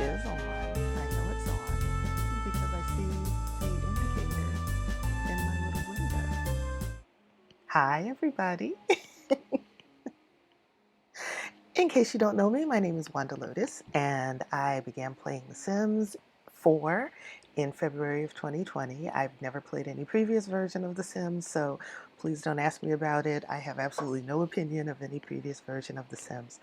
is on. I know it's on because I see an indicator in my little window. Hi, everybody. In case you don't know me, my name is Wanda Lotus, and I began playing The Sims 4 in February of 2020. I've never played any previous version of The Sims, so please don't ask me about it. I have absolutely no opinion of any previous version of The Sims,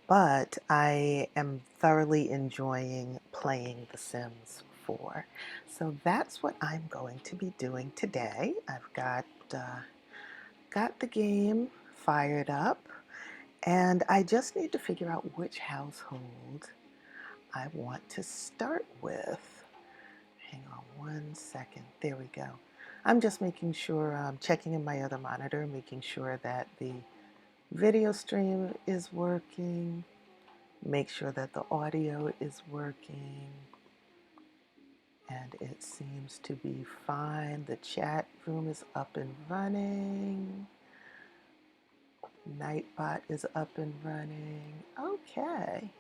but I am thoroughly enjoying playing The Sims 4. So that's what I'm going to be doing today. I've got the game fired up. And I just need to figure out which household I want to start with. Hang on one second. There we go. I'm just making sure, checking in my other monitor, making sure that the video stream is working, make sure that the audio is working, and it seems to be fine. The chat room is up and running. Nightbot is up and running. Okay.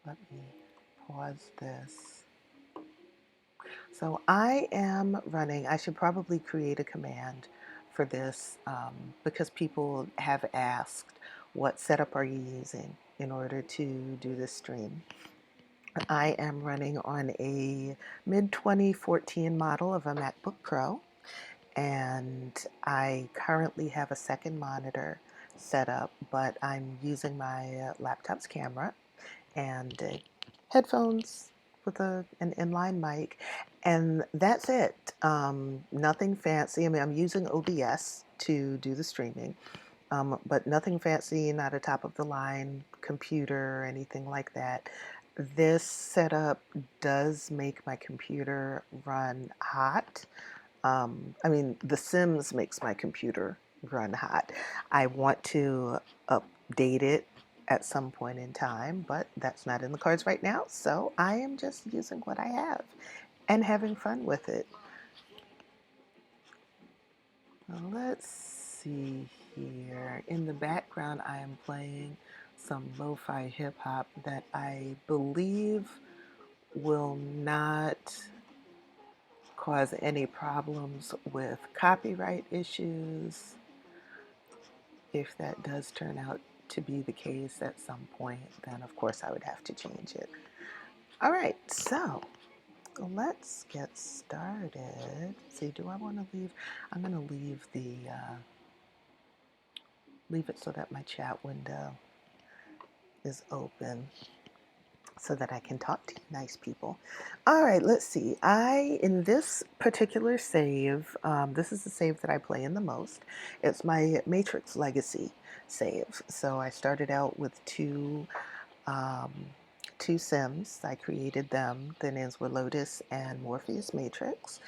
Let me pause this. So I am running, I should probably create a command for this because people have asked what setup are you using in order to do this stream. I am running on a mid-2014 model of a MacBook Pro, and I currently have a second monitor set up, but I'm using my laptop's camera and headphones with an inline mic, and that's it. Nothing fancy. I mean, I'm using OBS to do the streaming, but nothing fancy, not a top of the line computer or anything like that. This setup does make my computer run hot. I mean, The Sims makes my computer run hot. I want to update it at some point in time, but that's not in the cards right now. So I am just using what I have and having fun with it. Let's see here. In the background, I am playing some lo-fi hip hop that I believe will not cause any problems with copyright issues. If that does turn out to be the case at some point, then of course I would have to change it. All right, so let's get started. Let's see, do I want to leave? I'm going to leave it so that my chat window is open so that I can talk to you nice people. All right, let's see. In this particular save, this is the save that I play in the most. It's my Matrix Legacy save. So I started out with um, two Sims. I created them. Their names were Lotus and Morpheus Matrix.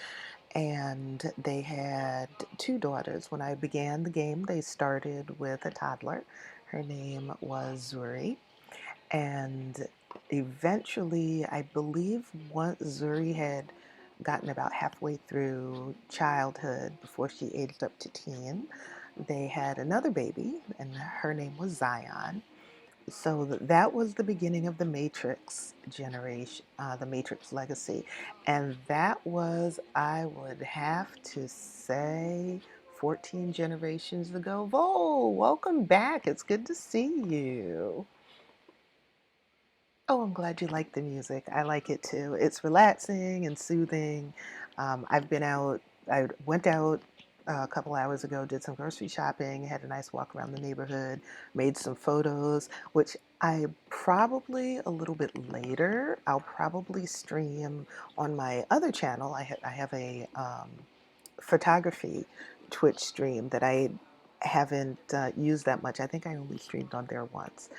And they had two daughters. When I began the game, they started with a toddler. Her name was Zuri. And eventually, I believe once Zuri had gotten about halfway through childhood before she aged up to teen, they had another baby, and her name was Zion. So that was the beginning of the Matrix generation, the Matrix legacy. And that was, I would have to say, 14 generations ago. Vo, welcome back. It's good to see you. Oh, I'm glad you like the music. I like it too. It's relaxing and soothing. I've been out, I went out a couple hours ago, did some grocery shopping, had a nice walk around the neighborhood, made some photos, which I probably a little bit later, I'll probably stream on my other channel. I have a photography Twitch stream that I haven't used that much. I think I only streamed on there once,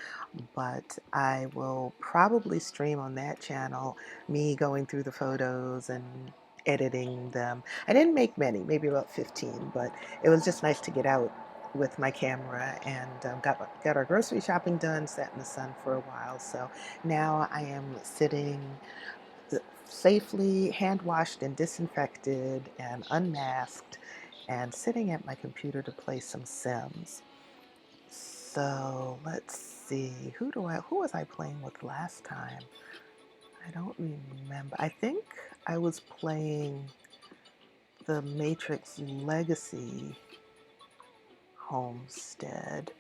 but I will probably stream on that channel me going through the photos and editing them. I didn't make many, maybe about 15, but it was just nice to get out with my camera and got our grocery shopping done, sat in the sun for a while. So now I am sitting safely hand washed and disinfected and unmasked and sitting at my computer to play some Sims. So let's see. Who was I playing with last time? I don't remember. I think I was playing the Matrix Legacy homestead,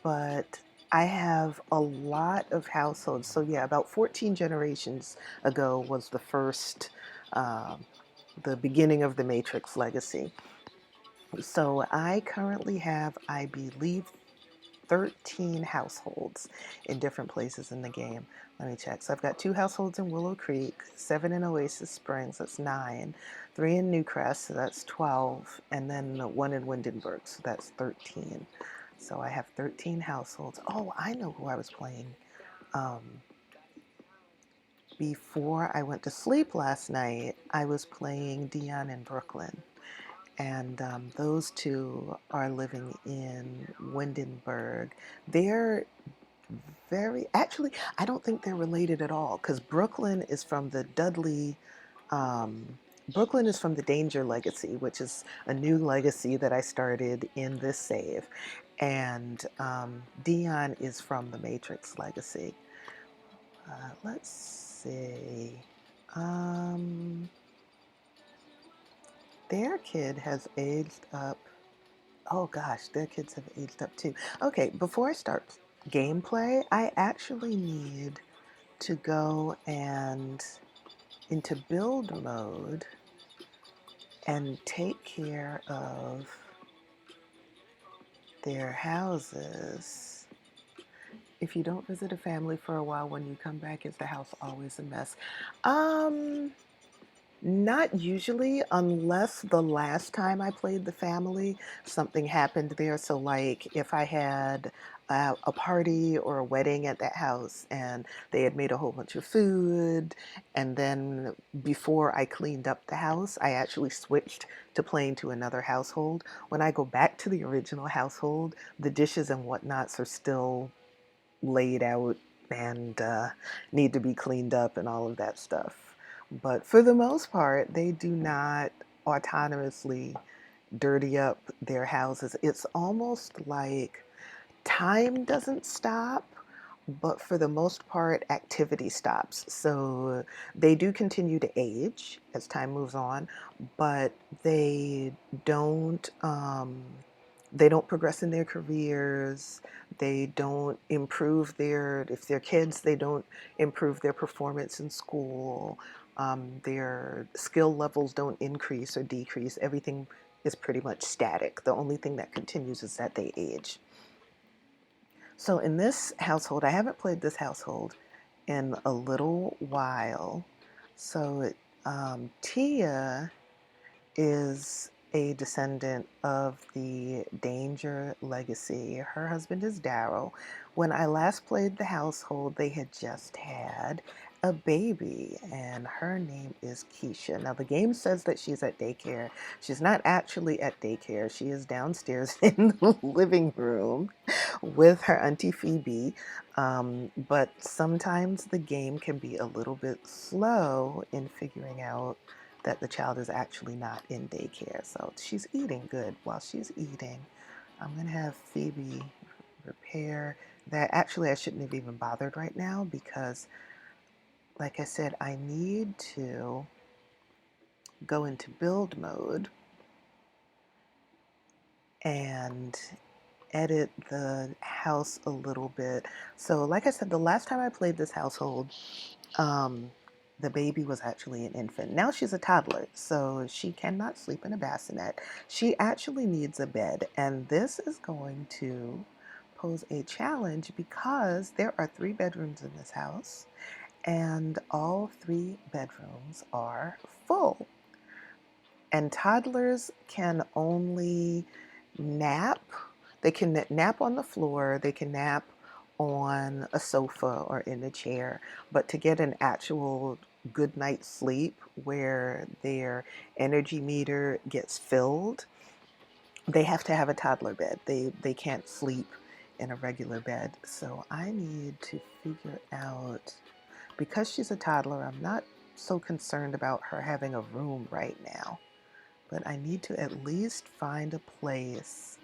but I have a lot of households. So yeah, about 14 generations ago was the first, um, the beginning of the Matrix Legacy. So I currently have, I believe, 13 households in different places in the game. Let me check. So I've got 2 households in Willow Creek, 7 in Oasis Springs, that's 9, 3 in Newcrest, so that's 12, and then 1 in Windenburg, so that's 13. So I have 13 households. Oh, I know who I was playing. Um, Before I went to sleep last night, I was playing Dion in Brooklyn. And those two are living in Windenburg. They're actually, I don't think they're related at all because Brooklyn is from the Brooklyn is from the Danger Legacy, which is a new legacy that I started in this save. And Dion is from the Matrix Legacy. Let's see. Um, their kid has aged up. Oh gosh, their kids have aged up too. Okay, before I start gameplay, I actually need to go and into build mode and take care of their houses. If you don't visit a family for a while, when you come back, is the house always a mess? Um, Not usually, unless the last time I played the family, something happened there. So, like, if I had a party or a wedding at that house and they had made a whole bunch of food, and then before I cleaned up the house, I actually switched to playing to another household. When I go back to the original household, the dishes and whatnots are still laid out and need to be cleaned up and all of that stuff. But for the most part, they do not autonomously dirty up their houses. It's almost like time doesn't stop, but for the most part, activity stops. So they do continue to age as time moves on, but don't um, they don't progress in their careers. They don't improve if they're kids, they don't improve their performance in school. Their skill levels don't increase or decrease. Everything is pretty much static. The only thing that continues is that they age. So in this household, I haven't played this household in a little while. So Tia is a descendant of the Danger legacy. Her husband is Daryl. When I last played the household, they had just had a baby, and her name is Keisha. Now, the game says that she's at daycare. She's not actually at daycare. She is downstairs in the living room with her Auntie Phoebe. But sometimes the game can be a little bit slow in figuring out that the child is actually not in daycare. So she's eating good. While she's eating, I'm going to have Phoebe repair that. Actually, I shouldn't have even bothered right now because, like I said, I need to go into build mode and edit the house a little bit. So, like I said, the last time I played this household, um, the baby was actually an infant. Now she's a toddler, so she cannot sleep in a bassinet. She actually needs a bed, and this is going to pose a challenge because there are 3 bedrooms in this house, and all 3 bedrooms are full. And toddlers can only nap. They can nap on the floor, they can nap on a sofa or in a chair, but to get an actual good night's sleep where their energy meter gets filled, they have to have a toddler bed. They can't sleep in a regular bed. So I need to figure out, because she's a toddler, I'm not so concerned about her having a room right now, but I need to at least find a place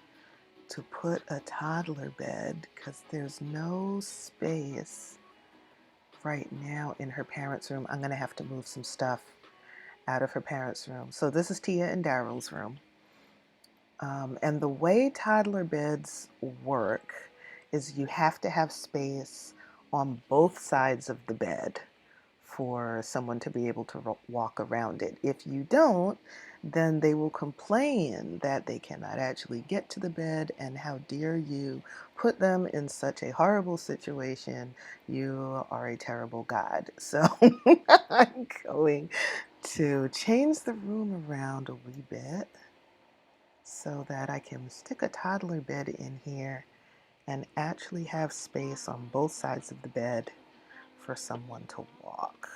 to put a toddler bed because there's no space right now in her parents' room. I'm going to have to move some stuff out of her parents' room. So this is Tia and Daryl's room. And the way toddler beds work is you have to have space on both sides of the bed for someone to be able to walk around it. If you don't, then they will complain that they cannot actually get to the bed, and how dare you put them in such a horrible situation. You are a terrible God. So I'm going to change the room around a wee bit so that I can stick a toddler bed in here and actually have space on both sides of the bed for someone to walk.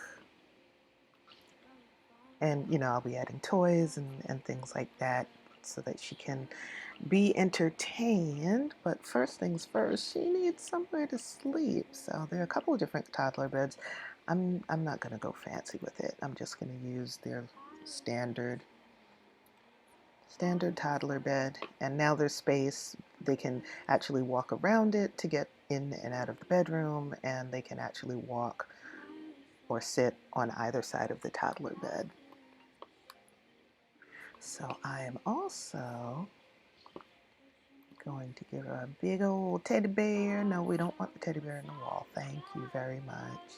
And, I'll be adding toys and things like that so that she can be entertained. But first things first, she needs somewhere to sleep. So there are a couple of different toddler beds. I'm not going to go fancy with it. I'm just going to use their standard toddler bed. And now there's space. They can actually walk around it to get in and out of the bedroom, and they can actually walk or sit on either side of the toddler bed. So I am also going to give her a big old teddy bear. No, we don't want the teddy bear in the wall. Thank you very much.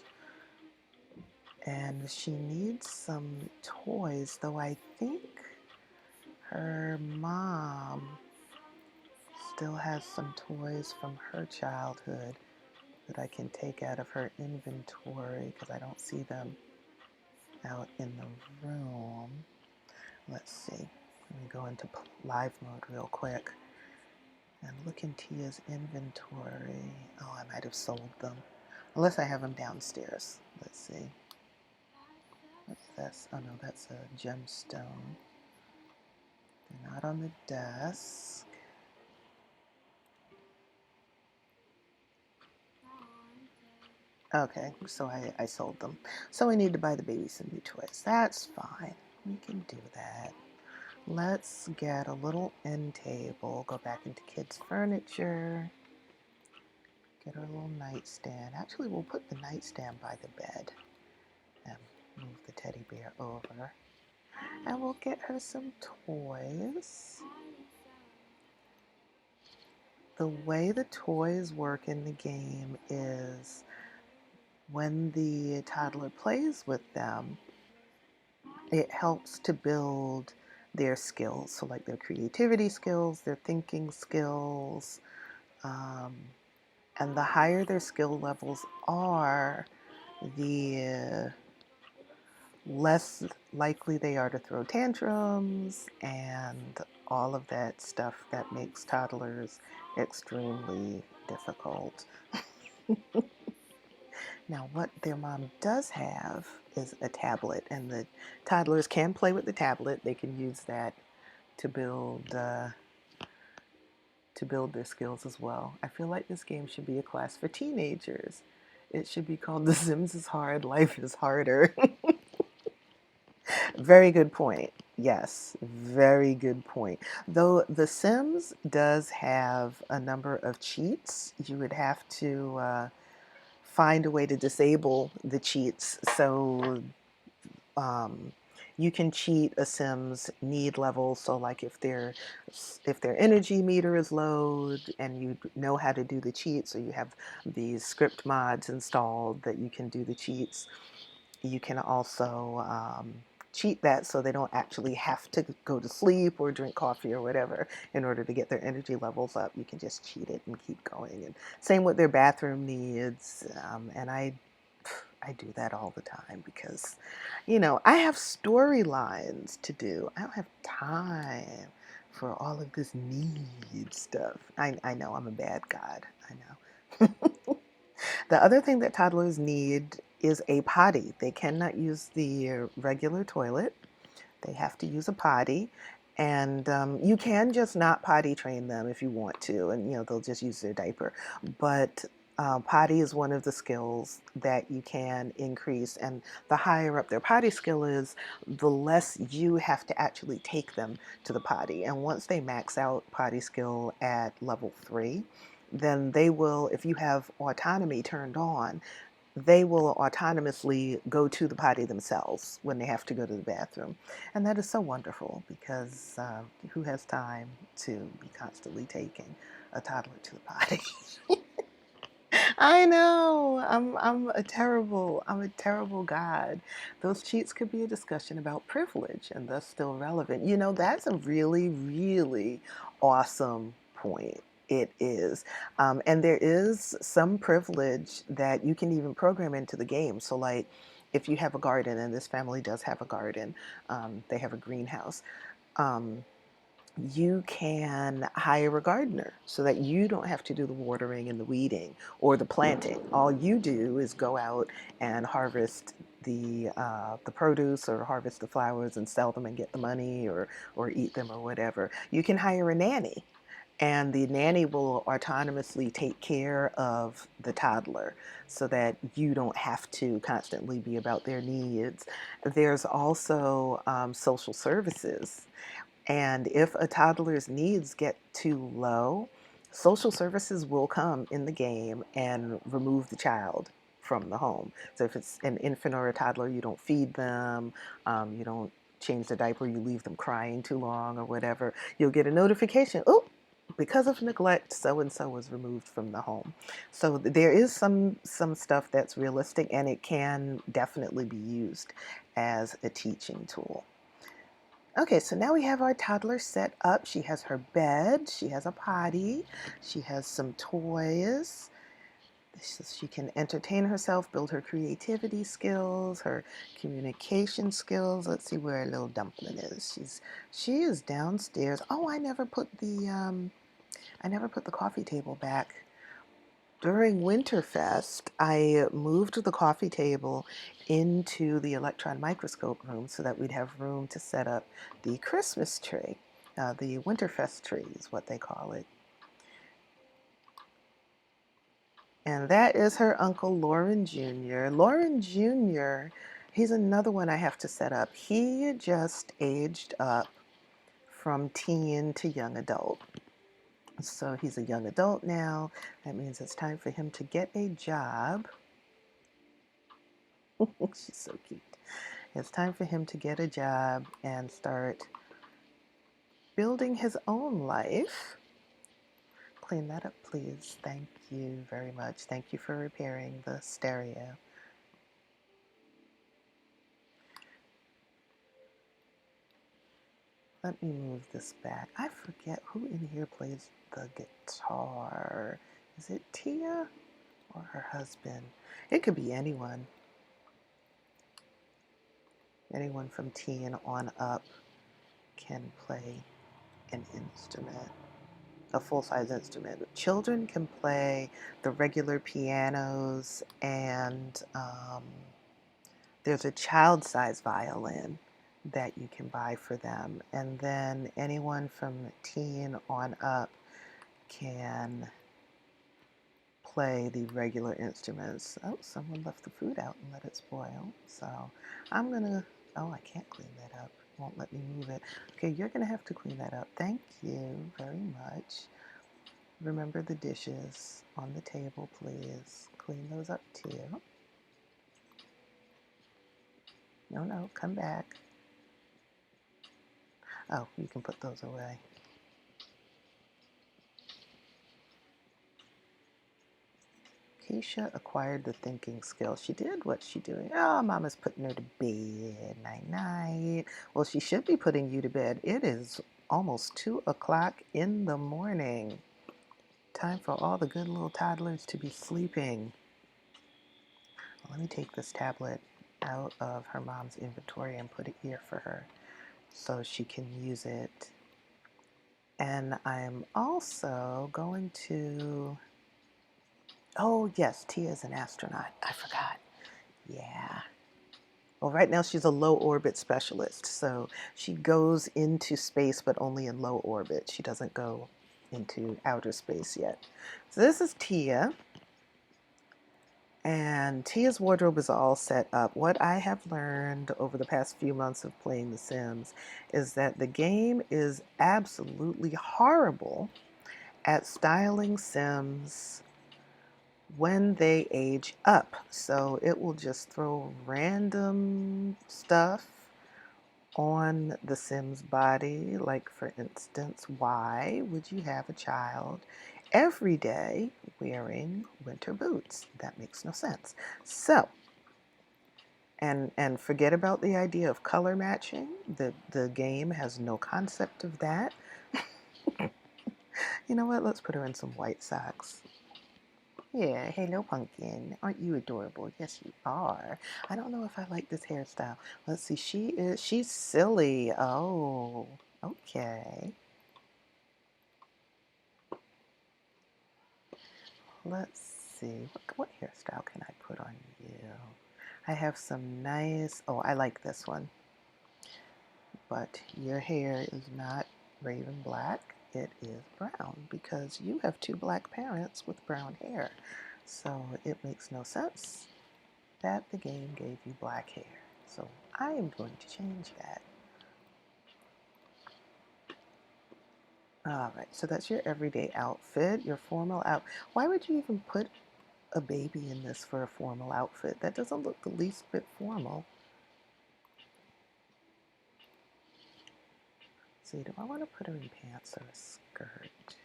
And she needs some toys, though I think her mom still has some toys from her childhood that I can take out of her inventory because I don't see them out in the room. Let's see. Let me go into live mode real quick and look in Tia's inventory. Oh, I might have sold them. Unless I have them downstairs. Let's see. What's this? Oh no, that's a gemstone. They're not on the desk. Okay, so I sold them. So we need to buy the baby some new toys. That's fine. We can do that. Let's get a little end table. Go back into kids' furniture. Get her little nightstand. Actually, we'll put the nightstand by the bed and move the teddy bear over. And we'll get her some toys. The way the toys work in the game is when the toddler plays with them, it helps to build their skills. So like their creativity skills, their thinking skills, and the higher their skill levels are, the less likely they are to throw tantrums and all of that stuff that makes toddlers extremely difficult. Now, what their mom does have is a tablet, and the toddlers can play with the tablet. They can use that to build their skills as well. I feel like this game should be a class for teenagers. It should be called The Sims is Hard, Life is Harder. Very good point. Yes, very good point. Though The Sims does have a number of cheats, you would have to find a way to disable the cheats. So um, you can cheat a Sim's need level. So like if their energy meter is low and you know how to do the cheats, or you have these script mods installed that you can do the cheats, you can also cheat that so they don't actually have to go to sleep or drink coffee or whatever in order to get their energy levels up. You can just cheat it and keep going. And same with their bathroom needs. And I do that all the time because, I have storylines to do. I don't have time for all of this need stuff. I know I'm a bad God. I know. The other thing that toddlers need is a potty. They cannot use the regular toilet. They have to use a potty. And you can just not potty train them if you want to, and they'll just use their diaper. But Potty is one of the skills that you can increase, and the higher up their potty skill is, the less you have to actually take them to the potty. And once they max out potty skill at level 3, then they will, if you have autonomy turned on, they will autonomously go to the potty themselves when they have to go to the bathroom. And that is so wonderful because who has time to be constantly taking a toddler to the potty? I know. I'm a terrible God. Those cheats could be a discussion about privilege and thus still relevant. You know, that's a really, really awesome point. It is. And there is some privilege that you can even program into the game. So, like, if you have a garden, and this family does have a garden, they have a greenhouse. Um, you can hire a gardener so that you don't have to do the watering and the weeding or the planting. All you do is go out and harvest the produce or harvest the flowers and sell them and get the money or eat them or whatever. You can hire a nanny, and the nanny will autonomously take care of the toddler so that you don't have to constantly be about their needs. There's also social services, and if a toddler's needs get too low, social services will come in the game and remove the child from the home. So if it's an infant or a toddler, you don't feed them, you don't change the diaper, you leave them crying too long or whatever, you'll get a notification. Oh, because of neglect, so and so was removed from the home. So there is some stuff that's realistic, and it can definitely be used as a teaching tool. Okay, so now we have our toddler set up. She has her bed, she has a potty, she has some toys. She can entertain herself, build her creativity skills, her communication skills. Let's see where our little dumpling is. She is downstairs. Oh, I never put the coffee table back. During Winterfest, I moved the coffee table into the electron microscope room so that we'd have room to set up the Christmas tree. The Winterfest tree is what they call it. And that is her uncle, Lauren Jr. Lauren Jr., he's another one I have to set up. He just aged up from teen to young adult. So he's a young adult now. That means it's time for him to get a job. She's so cute. It's time for him to get a job and start building his own life. Clean that up, please. Thank you very much. Thank you for repairing the stereo. Let me move this back. I forget who in here plays the guitar. Is it Tia or her husband? It could be anyone. Anyone from teen on up can play an instrument, a full-size instrument. Children can play the regular pianos, and there's a child-size violin that you can buy for them. And then anyone from teen on up can play the regular instruments. Oh, someone left the food out and let it spoil. So I'm gonna, oh, I can't clean that up. Won't let me move it. Okay, you're gonna have to clean that up. Thank you very much. Remember the dishes on the table, please. Clean those up too. No, come back. Oh, you can put those away. Keisha acquired the thinking skill. She did. What's she doing? Oh, Mama's putting her to bed. Night night. Well, she should be putting you to bed. It is almost 2 o'clock in the morning. Time for all the good little toddlers to be sleeping. Well, let me take this tablet out of her mom's inventory and put it here for her so she can use it. And I'm also going to, oh yes, Tia's an astronaut. I forgot. Yeah. Well, right now she's a low orbit specialist, so she goes into space, but only in low orbit. She doesn't go into outer space yet. So this is Tia. And Tia's wardrobe is all set up. What I have learned over the past few months of playing The Sims is that the game is absolutely horrible at styling Sims when they age up. So it will just throw random stuff on the Sim's body. Like, for instance, why would you have a child every day wearing winter boots? That makes no sense. So, and forget about the idea of color matching. The game has no concept of that. You know what? Let's put her in some white socks. Yeah, hello, pumpkin. Aren't you adorable? Yes, you are. I don't know if I like this hairstyle. Let's see. She's silly. Oh, okay. Let's see. What hairstyle can I put on you? I have some nice, oh, I like this one. But your hair is not raven black. It is brown because you have two black parents with brown hair. So it makes no sense that the game gave you black hair. So I am going to change that. All right, so that's your everyday outfit, your formal out. Why would you even put a baby in this for a formal outfit? That doesn't look the least bit formal. Let's see, do I want to put her in pants or a skirt?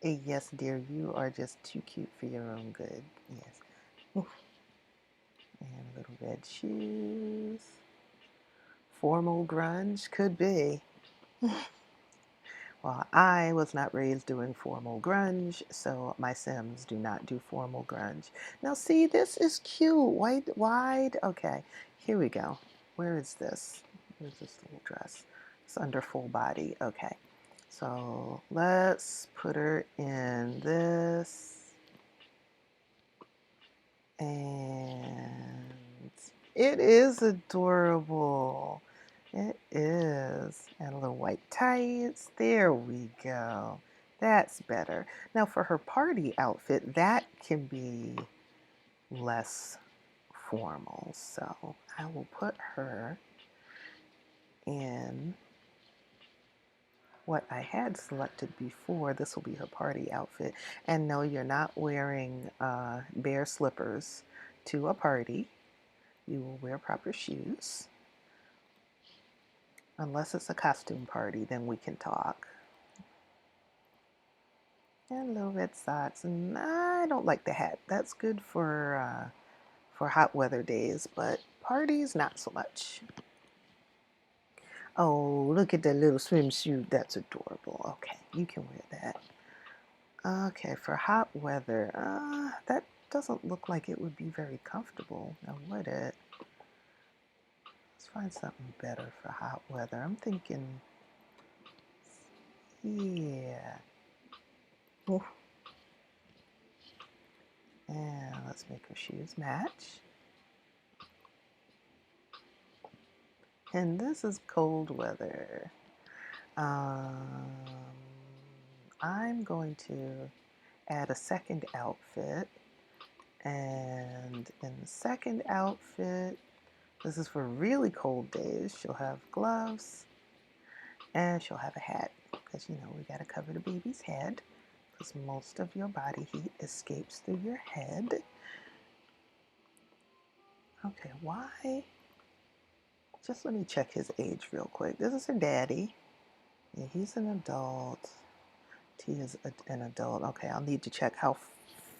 Yes, dear, you are just too cute for your own good. Yes. Oof. And little red shoes. Formal grunge could be. Well, I was not raised doing formal grunge, so my Sims do not do formal grunge. Now, see, this is cute. White, wide. Okay, here we go. Where is this? Where's this little dress? It's under full body. Okay, so let's put her in this. And it is adorable. It is. And a little white tights. There we go. That's better. Now for her party outfit, that can be less formal. So I will put her in what I had selected before. This will be her party outfit. And no, you're not wearing bare slippers to a party. You will wear proper shoes. Unless it's a costume party, then we can talk. And little red socks. And I don't like the hat. That's good for hot weather days, but parties, not so much. Oh, look at that little swimsuit. That's adorable. Okay, you can wear that. Okay, for hot weather, that doesn't look like it would be very comfortable, now would it? Let's find something better for hot weather. I'm thinking, yeah. Ooh. And let's make her shoes match. And this is cold weather. I'm going to add a second outfit. And in the second outfit, this is for really cold days. She'll have gloves and she'll have a hat because, you know, we got to cover the baby's head because most of your body heat escapes through your head. Okay, why? Just let me check his age real quick. This is her daddy. Yeah, he's an adult. T is an adult. Okay, I'll need to check how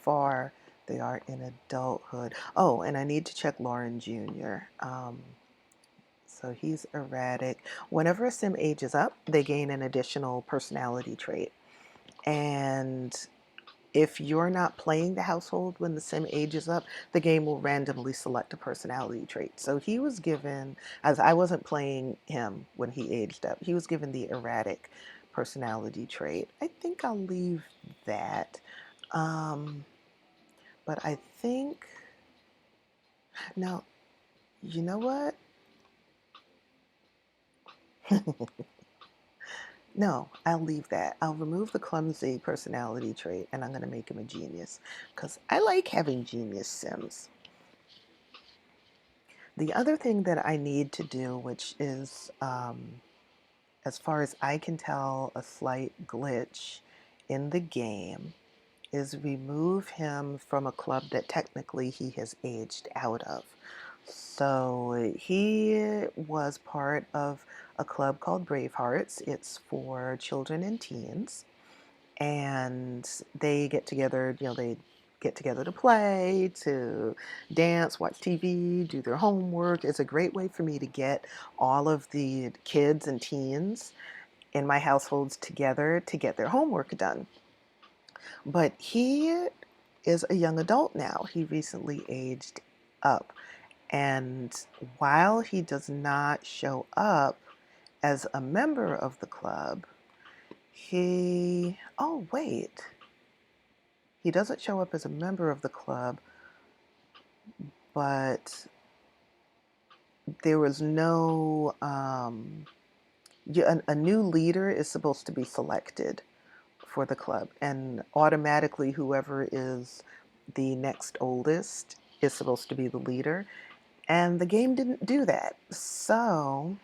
far they are in adulthood. Oh, and I need to check Lauren Jr. So he's erratic. Whenever a sim ages up, they gain an additional personality trait. And if you're not playing the household when the sim ages up, the game will randomly select a personality trait. So he was given, as I wasn't playing him when he aged up, he was given the erratic personality trait. I think I'll leave that. But I think, now, you know what? No, I'll leave that. I'll remove the clumsy personality trait and I'm going to make him a genius because I like having genius Sims. The other thing that I need to do, which is, as far as I can tell, a slight glitch in the game, is remove him from a club that technically he has aged out of. So he was part of a club called Bravehearts. It's for children and teens. And they get together, they get together to play, to dance, watch TV, do their homework. It's a great way for me to get all of the kids and teens in my households together to get their homework done. But he is a young adult now. He recently aged up. And while he does not show up as a member of the club, oh, wait. He doesn't show up as a member of the club, but there was no, a new leader is supposed to be selected for the club, and automatically whoever is the next oldest is supposed to be the leader, and the game didn't do that. So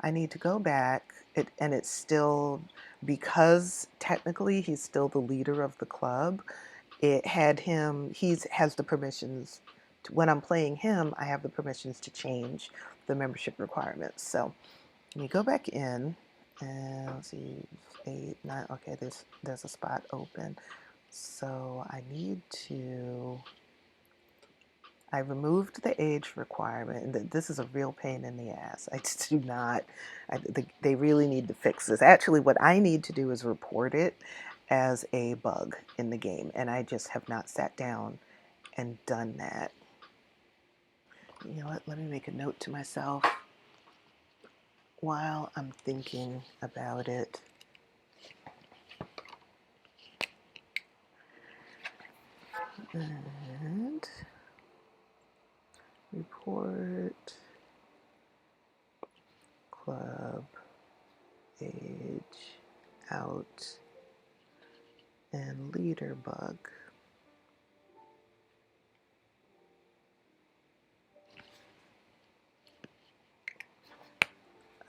I need to go back, and it's still, because technically he's still the leader of the club, it had him, has the permissions when I'm playing him, I have the permissions to change the membership requirements. So let me go back in and let's see, 8, 9, okay, there's a spot open. So I removed the age requirement, and this is a real pain in the ass. I just do not, they really need to fix this. Actually, what I need to do is report it as a bug in the game, and I just have not sat down and done that. You know what, let me make a note to myself while I'm thinking about it. And report club age out and leader bug.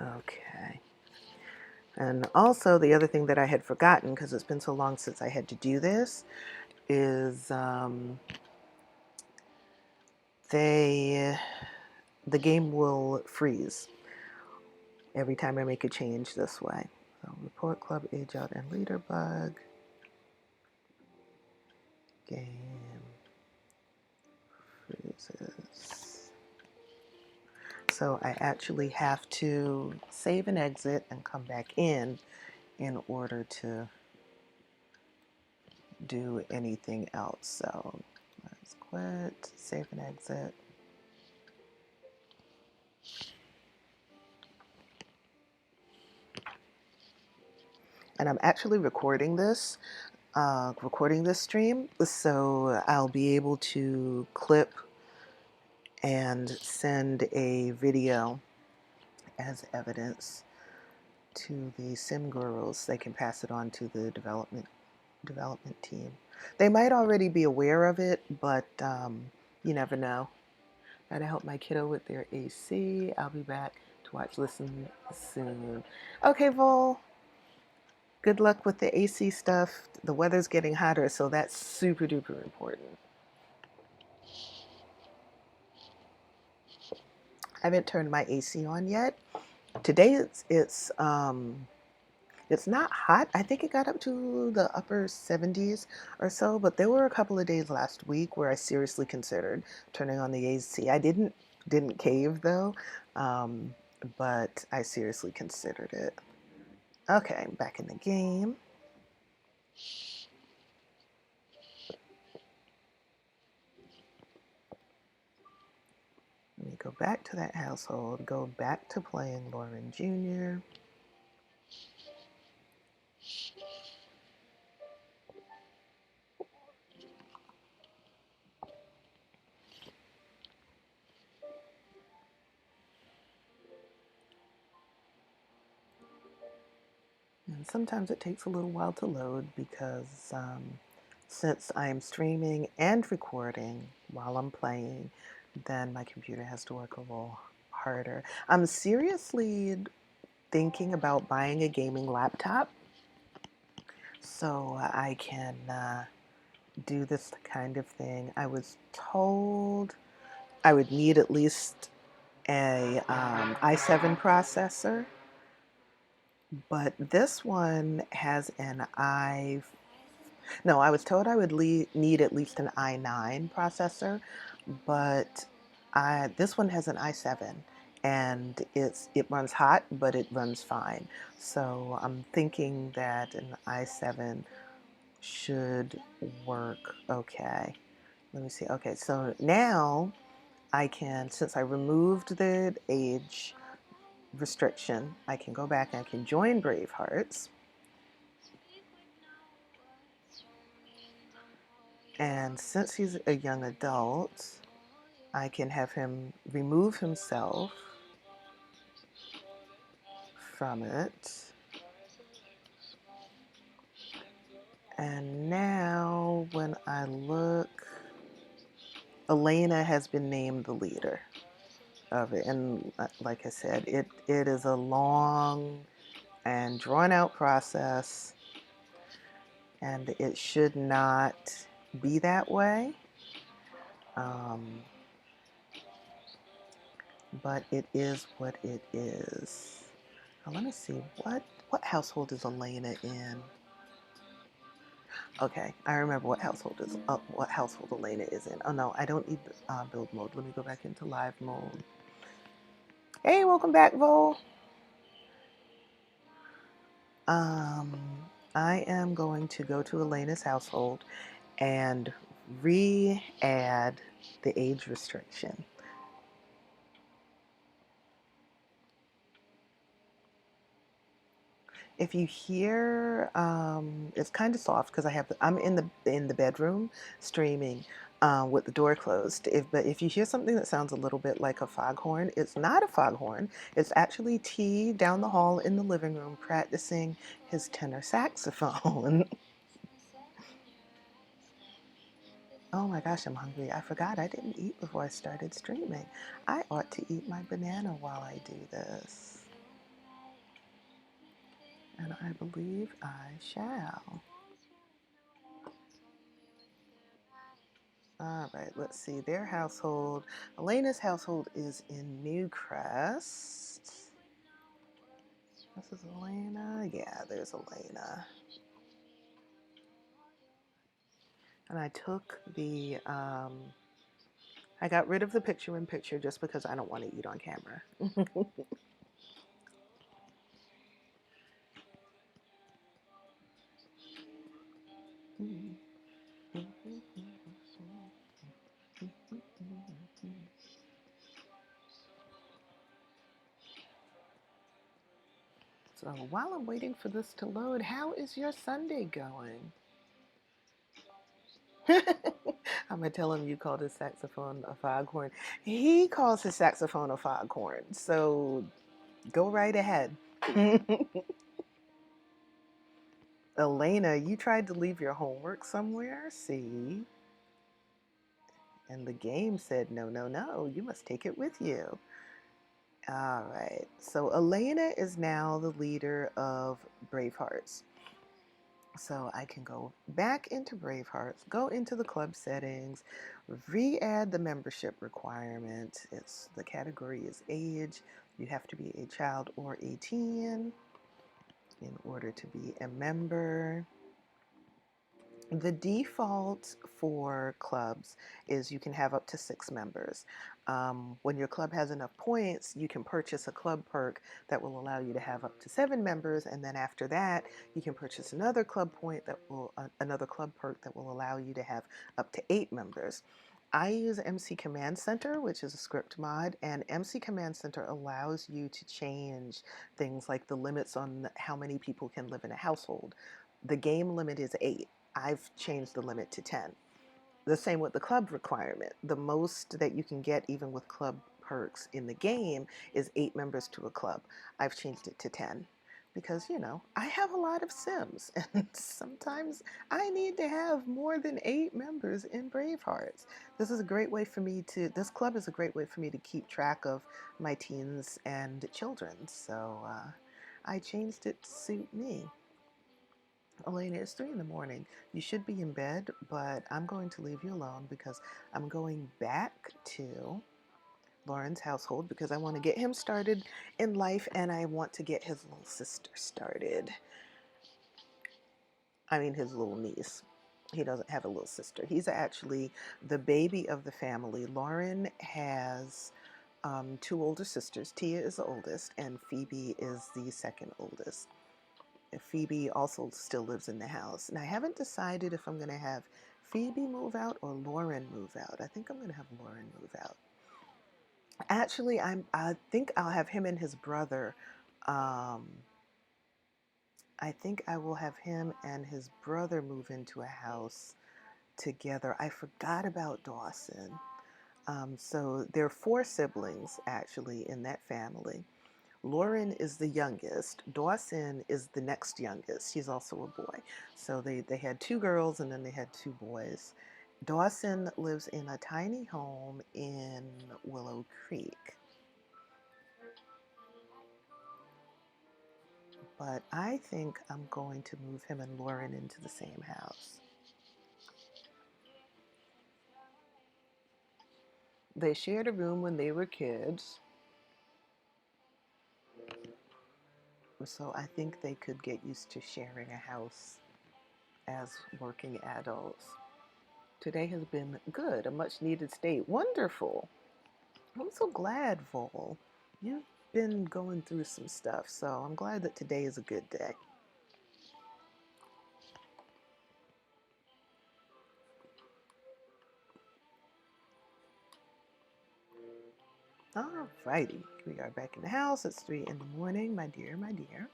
Okay. And also the other thing that I had forgotten, because it's been so long since I had to do this, is the game will freeze every time I make a change this way. So report club age out and leader bug. Game freezes. So I actually have to save and exit and come back in order to do anything else. So let's quit, save and exit. And I'm actually recording this stream, so I'll be able to clip and send a video as evidence to the sim gurus. They can pass it on to the development team. They might already be aware of it, but you never know. Gotta help my kiddo with their AC. I'll be back to watch Listen soon. Okay, Vol. Good luck with the AC stuff. The weather's getting hotter, so that's super duper important. I haven't turned my AC on yet. Today it's not hot. I think it got up to the upper 70s or so, but there were a couple of days last week where I seriously considered turning on the AC. I didn't cave though, but I seriously considered it. Okay, back in the game. Let me go back to that household, go back to playing Lauren Jr. Sometimes it takes a little while to load because since I'm streaming and recording while I'm playing, then my computer has to work a little harder. I'm seriously thinking about buying a gaming laptop so I can do this kind of thing. I was told I would need at least a i7 processor, but this one has an I. No, I was told I would need at least an i9 processor, but this one has an i7, and it runs hot, but it runs fine. So I'm thinking that an i7 should work okay. Let me see. Okay, so now I can, since I removed the age restriction, I can go back and I can join Brave Hearts. And since he's a young adult, I can have him remove himself from it. And now when I look, Elena has been named the leader of it. And like I said, it is a long and drawn out process, and it should not be that way. Um, but it is what it is. Now, let me see, what household is Elena in? Okay, I remember what household Elena is in. Oh no, I don't need build mode. Let me go back into live mode. Hey, welcome back, Vol. Um, I am going to go to Elena's household and re-add the age restriction. If you hear, it's kind of soft because I'm in the bedroom streaming with the door closed. But if you hear something that sounds a little bit like a foghorn, it's not a foghorn. It's actually T down the hall in the living room practicing his tenor saxophone. Oh my gosh, I'm hungry. I forgot I didn't eat before I started streaming. I ought to eat my banana while I do this. And I believe I shall. All right, let's see. Their household, Elena's household is in Newcrest. This is Elena. Yeah, there's Elena. And I took I got rid of the picture-in-picture just because I don't want to eat on camera. So while I'm waiting for this to load, how is your Sunday going? I'm gonna tell him you called his saxophone a foghorn. He calls his saxophone a foghorn, so go right ahead. Elena, you tried to leave your homework somewhere, see? And the game said, no, no, no, you must take it with you. All right, so Elena is now the leader of Bravehearts. So I can go back into Bravehearts, go into the club settings, re-add the membership requirement. The category is age. You have to be a child or 18 in order to be a member. The default for clubs is you can have up to 6 members. When your club has enough points, you can purchase a club perk that will allow you to have up to 7 members, and then after that, you can purchase another another club perk that will allow you to have up to 8 members. I use MC Command Center, which is a script mod, and MC Command Center allows you to change things like the limits on how many people can live in a household. The game limit is 8. I've changed the limit to 10. The same with the club requirement. The most that you can get, even with club perks in the game, is 8 members to a club. I've changed it to 10. because, I have a lot of Sims, and sometimes I need to have more than 8 members in Bravehearts. This club is a great way for me to keep track of my teens and children. So I changed it to suit me. Elena, it's 3 in the morning. You should be in bed, but I'm going to leave you alone because I'm going back to Lauren's household because I want to get him started in life and I want to get his little sister started. I mean, his little niece. He doesn't have a little sister. He's actually the baby of the family. Lauren has 2 older sisters. Tia is the oldest, and Phoebe is the second oldest. Phoebe also still lives in the house. And I haven't decided if I'm going to have Phoebe move out or Lauren move out. I think I'm going to have Lauren move out. Actually, I think I'll have him and his brother. Um, I think I will have him and his brother move into a house together. I forgot about Dawson. So there are 4 siblings actually in that family. Lauren is the youngest. Dawson is the next youngest. She's also a boy. So they had 2 girls and then they had 2 boys. Dawson lives in a tiny home in Willow Creek. But I think I'm going to move him and Lauren into the same house. They shared a room when they were kids. So I think they could get used to sharing a house as working adults. Today has been good, a much needed state. Wonderful. I'm so glad, Vol. You've been going through some stuff, so I'm glad that today is a good day. Alrighty, we are back in the house. It's 3 in the morning, my dear, my dear.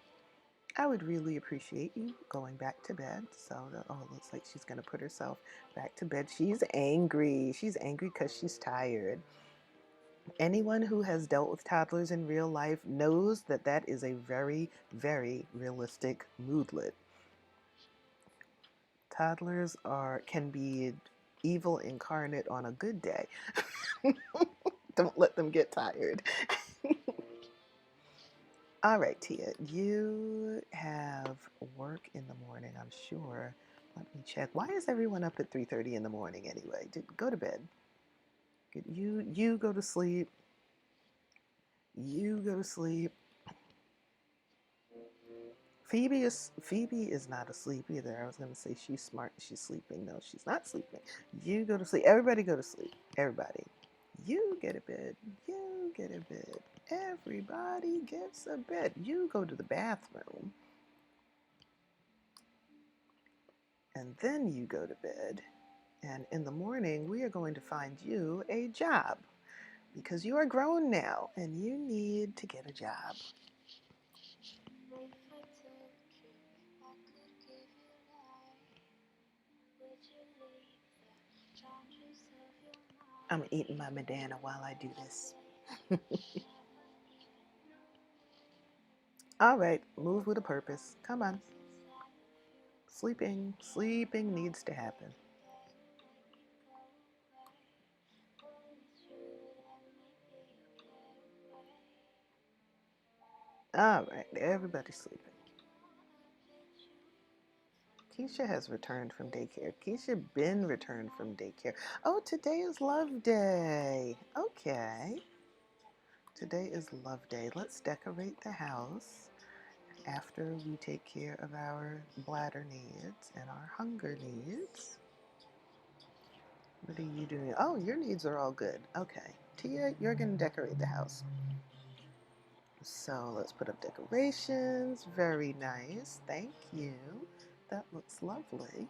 I would really appreciate you going back to bed. So, it looks like she's going to put herself back to bed. She's angry. She's angry because she's tired. Anyone who has dealt with toddlers in real life knows that that is a very, very realistic moodlet. Toddlers can be evil incarnate on a good day. Don't let them get tired. All right, Tia, you have work in the morning, I'm sure. Let me check. Why is everyone up at 3:30 in the morning anyway? Go to bed. You go to sleep. You go to sleep. Phoebe is not asleep either. I was gonna say she's smart. She's sleeping. No, she's not sleeping. You go to sleep. Everybody go to sleep. Everybody. You get a bed. You get a bed. Everybody gets a bed. You go to the bathroom. And then you go to bed. And in the morning, we are going to find you a job because you are grown now and you need to get a job. I'm eating my Madonna while I do this. All right, move with a purpose. Come on. Sleeping needs to happen. All right, everybody's sleeping. Keisha has returned from daycare. Keisha been returned from daycare. Oh, today is Love Day. Okay. Today is Love Day. Let's decorate the house after we take care of our bladder needs and our hunger needs. What are you doing? Oh, your needs are all good. Okay. Tia, you're going to decorate the house. So let's put up decorations. Very nice. Thank you. That looks lovely.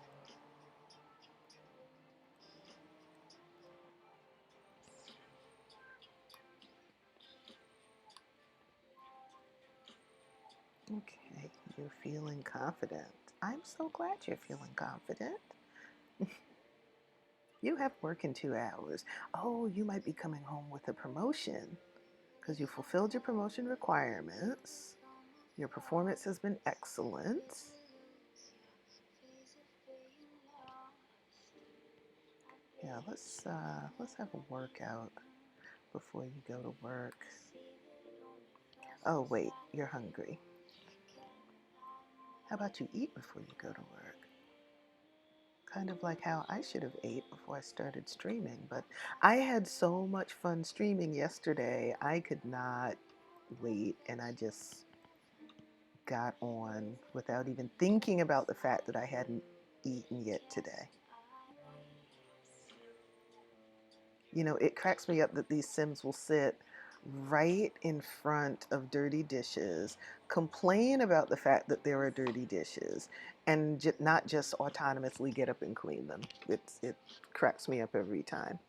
Okay, you're feeling confident. I'm so glad you're feeling confident. You have work in 2 hours. Oh, you might be coming home with a promotion because you fulfilled your promotion requirements. Your performance has been excellent. Yeah, let's have a workout before you go to work. Oh wait, you're hungry. How about you eat before you go to work? Kind of like how I should have ate before I started streaming, but I had so much fun streaming yesterday. I could not wait, and I just got on without even thinking about the fact that I hadn't eaten yet today. You know, it cracks me up that these Sims will sit right in front of dirty dishes, complain about the fact that there are dirty dishes, and not just autonomously get up and clean them. It cracks me up every time.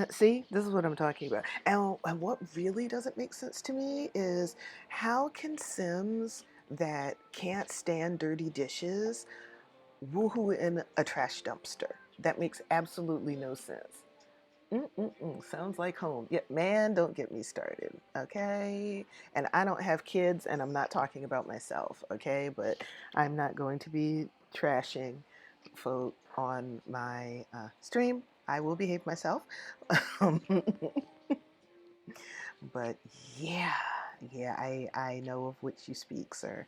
See, this is what I'm talking about. And what really doesn't make sense to me is how can Sims that can't stand dirty dishes woohoo in a trash dumpster? That makes absolutely no sense. Sounds like home. Yeah, man, don't get me started, okay? And I don't have kids, and I'm not talking about myself, okay? But I'm not going to be trashing folk on my stream. I will behave myself. But yeah, yeah, I know of which you speak, sir.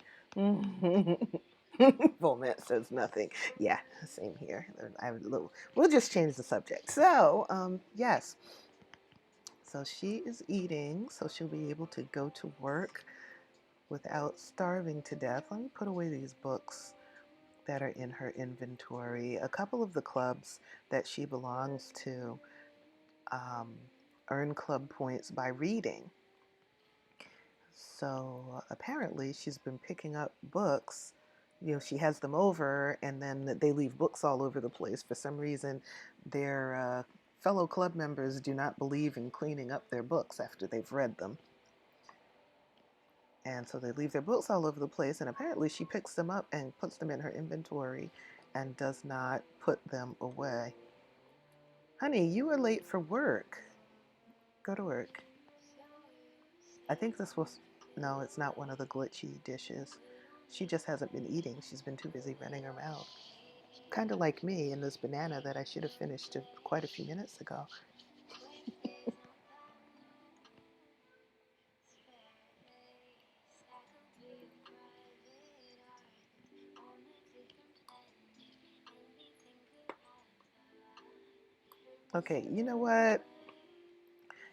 Volmet says nothing. Yeah, same here. I have a little. We'll just change the subject. So, yes. So she is eating, so she'll be able to go to work without starving to death. Let me put away these books that are in her inventory. A couple of the clubs that she belongs to um, earn club points by reading. So apparently she's been picking up books. You know, she has them over, and then they leave books all over the place. For some reason, their fellow club members do not believe in cleaning up their books after they've read them. And so they leave their books all over the place, and apparently she picks them up and puts them in her inventory and does not put them away. Honey, you are late for work. Go to work. I think this was, no, it's not one of the glitchy dishes. She just hasn't been eating. She's been too busy running her mouth. Kind of like me and this banana that I should have finished quite a few minutes ago. Okay, you know what?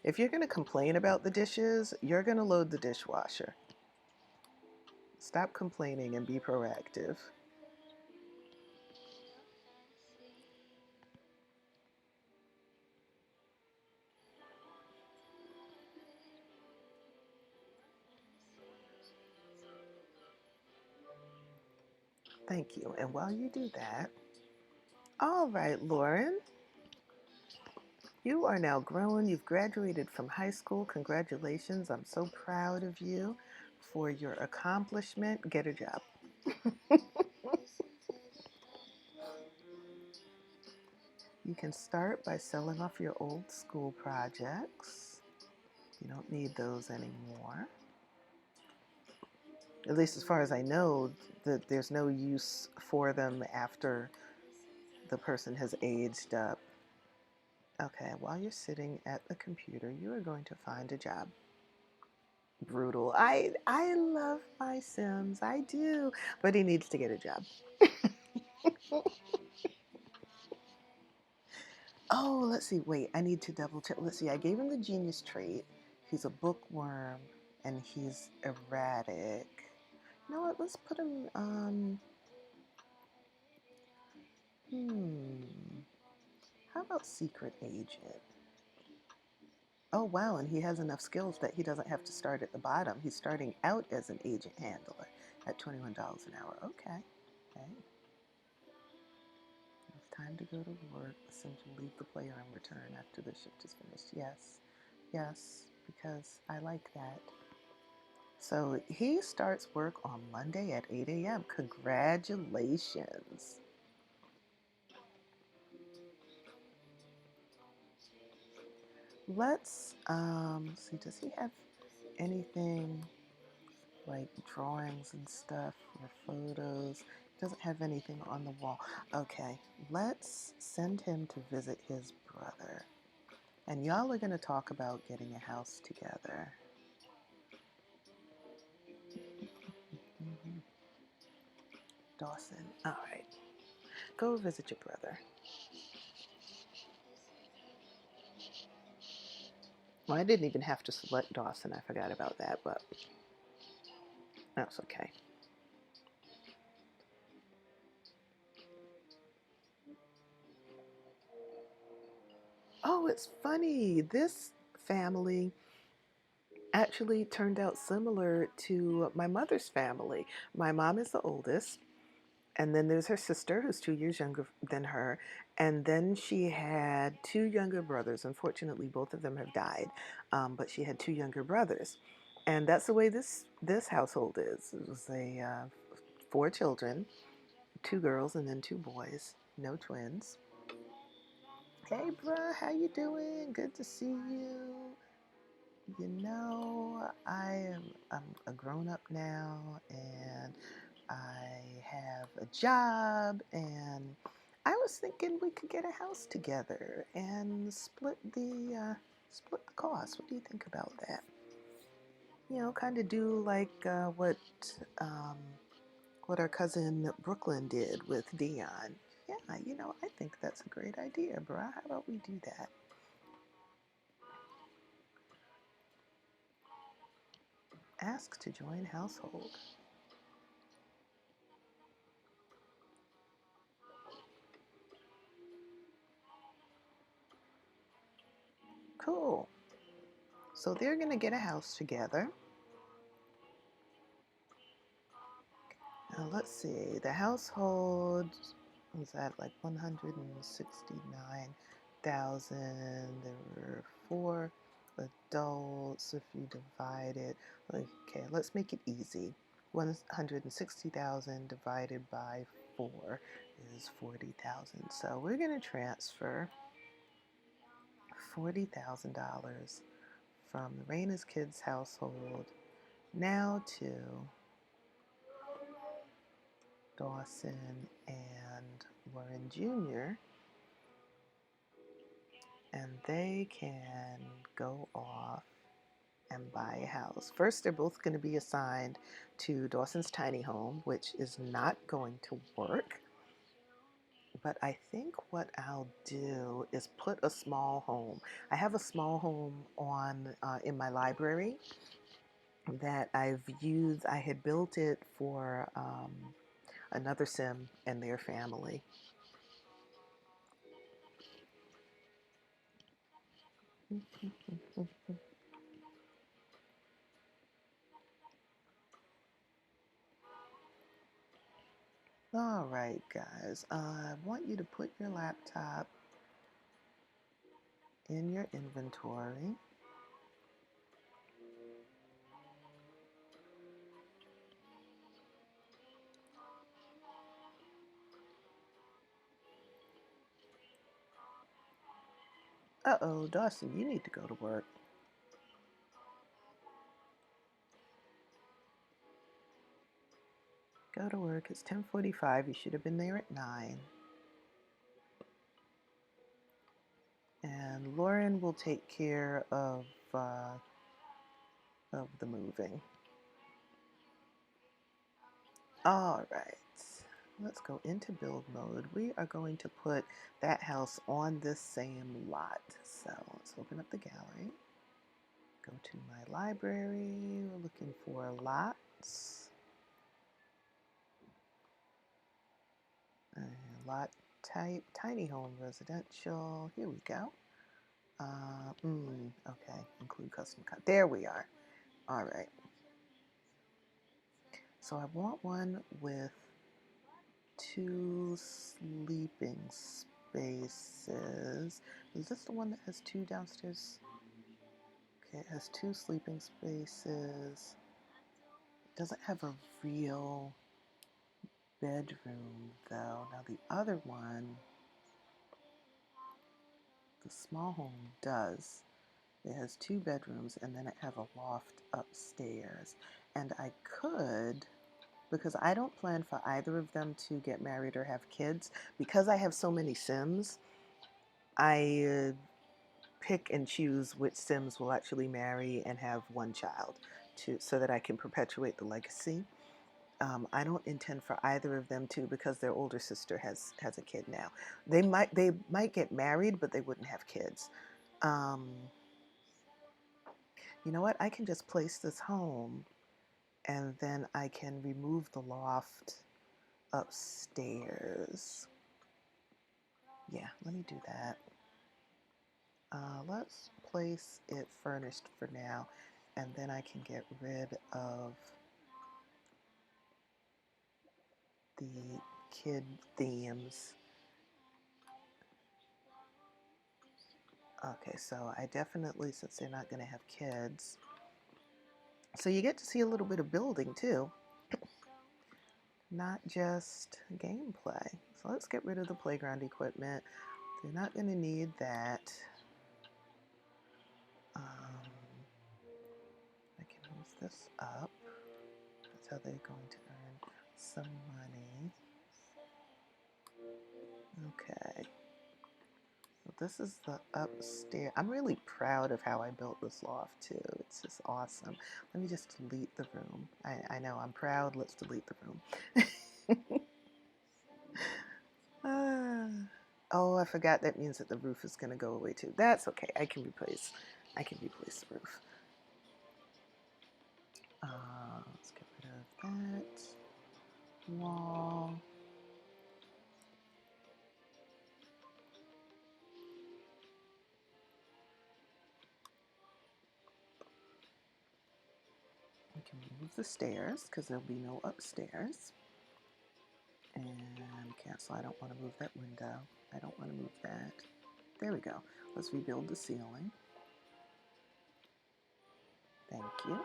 If you're going to complain about the dishes, you're going to load the dishwasher. Stop complaining and be proactive. Thank you. And while you do that, all right, Lauren, you are now grown. You've graduated from high school. Congratulations. I'm so proud of you for your accomplishment. Get a job. You can start by selling off your old school projects. You don't need those anymore. At least as far as I know, that there's no use for them after the person has aged up. Okay, while you're sitting at the computer, you are going to find a job. Brutal. I love my Sims. I do. But he needs to get a job. Oh, let's see. Wait, I need to double check. Let's see. I gave him the genius trait. He's a bookworm and he's erratic. You know what? Let's put him how about secret agent? Oh wow, and he has enough skills that he doesn't have to start at the bottom. He's starting out as an agent handler at $21 an hour. Okay. Okay. It's time to go to work. Essentially leave the player and return after the shift is finished. Yes. Yes, because I like that. So he starts work on Monday at 8 a.m. Congratulations. Let's see, does he have anything? like drawings and stuff or photos. He doesn't have anything on the wall. Okay, let's send him to visit his brother. And y'all are going to talk about getting a house together. Mhm. Dawson, all right. Go visit your brother. Well, I didn't even have to select Dawson. I forgot about that, but that's okay. Oh, it's funny. This family actually turned out similar to my mother's family. My mom is the oldest, and then there's her sister who's 2 years younger than her, and then she had two younger brothers. Unfortunately, both of them have died, but she had two younger brothers, and that's the way this household is. It was a 4 children, 2 girls and then 2 boys, no twins. Hey, bruh, how you doing? Good to see you. I'm a grown up now, and I have a job, and I was thinking we could get a house together and split the cost. What do you think about that? Kind of do like um, what our cousin Brooklyn did with Dion. Yeah, I think that's a great idea, bruh. How about we do that? Ask to join household. Cool. So they're going to get a house together. Now let's see. The household was at like 169,000. There were 4 adults. If you divide it, okay, let's make it easy. 160,000 divided by 4 is 40,000. So we're going to transfer $40,000 from the Raina's kids household now to Dawson and Lauren Jr., and they can go off and buy a house. First, they're both going to be assigned to Dawson's tiny home, which is not going to work. But I think what I'll do is put a small home. I have a small home on in my library that I've used. I had built it for another sim and their family. All right, guys. I want you to put your laptop in your inventory. Uh-oh, Dawson, you need to go to work. Go to work. It's 10:45. You should have been there at 9. And Lauren will take care of the moving. All right. Let's go into build mode. We are going to put that house on this same lot. So let's open up the gallery. Go to my library. We're looking for lots. Lot type, tiny home residential. Here we go. Okay, include custom cut. There we are. All right. So I want one with 2 sleeping spaces. Is this the one that has 2 downstairs? Okay, it has 2 sleeping spaces. It doesn't have a real bedroom though. Now the other one, the small home, does. It has 2 bedrooms and then it has a loft upstairs. And I could, because I don't plan for either of them to get married or have kids, because I have so many Sims, I pick and choose which Sims will actually marry and have one child so that I can perpetuate the legacy. I don't intend for either of them to, because their older sister has a kid now. They might get married, but they wouldn't have kids. Um, you know what? I can just place this home, and then I can remove the loft upstairs. Yeah, let me do that. Let's place it furnished for now, and then I can get rid of the kid themes. Okay, so I definitely, since they're not going to have kids, so you get to see a little bit of building too, not just gameplay. So let's get rid of the playground equipment. They're not going to need that. I can move this up. That's how they're going to earn some money. Okay. So this is the upstairs. I'm really proud of how I built this loft too. It's just awesome. Let me just delete the room. I know I'm proud. Let's delete the room. Oh, I forgot that means that the roof is going to go away too. That's okay. I can replace the roof. Let's get rid of that wall. We can move the stairs because there'll be no upstairs. And cancel. I don't want to move that window. I don't want to move that. There we go. Let's rebuild the ceiling. Thank you.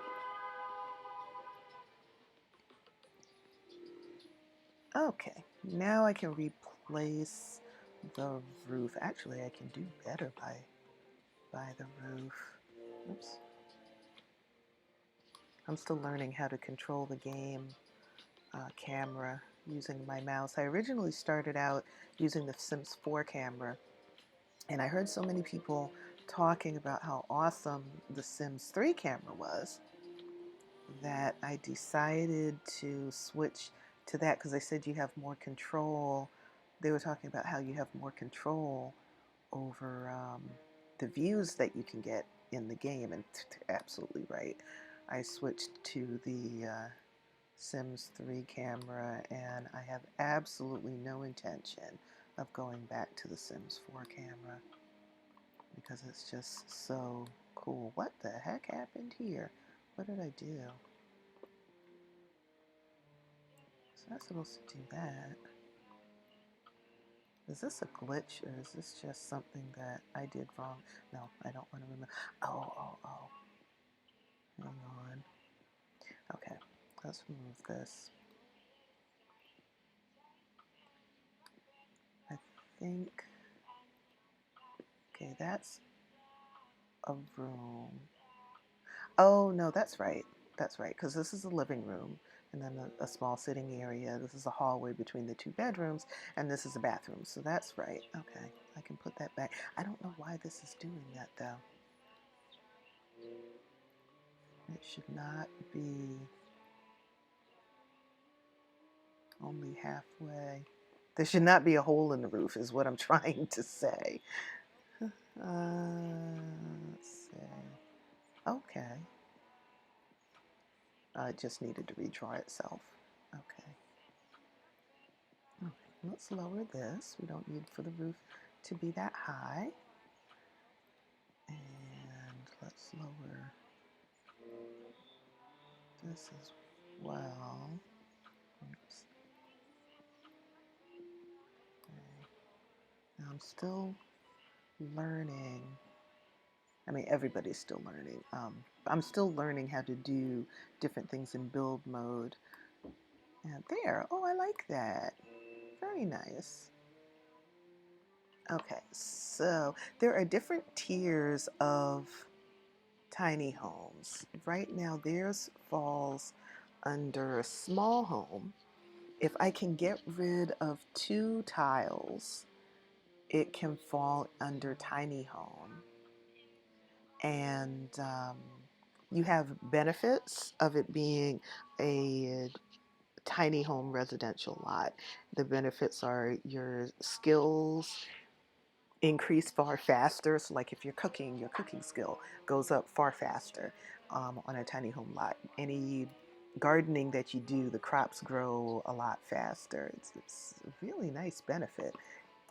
Okay, now I can replace the roof. Actually, I can do better by the roof. Oops. I'm still learning how to control the game camera using my mouse. I originally started out using the Sims 4 camera, and I heard so many people talking about how awesome the Sims 3 camera was that I decided to switch to that because they said you have more control. They were talking about how you have more control over the views that you can get in the game, and they're absolutely right. I switched to the Sims 3 camera, and I have absolutely no intention of going back to the Sims 4 camera because it's just so cool. What the heck happened here? What did I do? It's not supposed to do that. Is this a glitch, or is this just something that I did wrong? No, I don't want to remember. Oh. Hang on. Okay, let's remove this. I think, okay, that's a room. Oh, no, that's right. That's right, because this is a living room, and then a small sitting area. This is a hallway between the two bedrooms, and this is a bathroom. So that's right. Okay, I can put that back. I don't know why this is doing that, though. It should not be only halfway. There should not be a hole in the roof, is what I'm trying to say. Let's see. Okay. It just needed to redraw itself. Okay. Let's lower this. We don't need for the roof to be that high. And let's lower this as well. Oops. Okay. Now I'm still learning. I mean, everybody's still learning. I'm still learning how to do different things in build mode. And there. Oh, I like that. Very nice. Okay, so there are different tiers of tiny homes. Right now, theirs falls under a small home. If I can get rid of 2 tiles, it can fall under tiny home. And you have benefits of it being a tiny home residential lot. The benefits are your skills increase far faster. So, like if you're cooking, your cooking skill goes up far faster on a tiny home lot. Any gardening that you do, the crops grow a lot faster. It's a really nice benefit.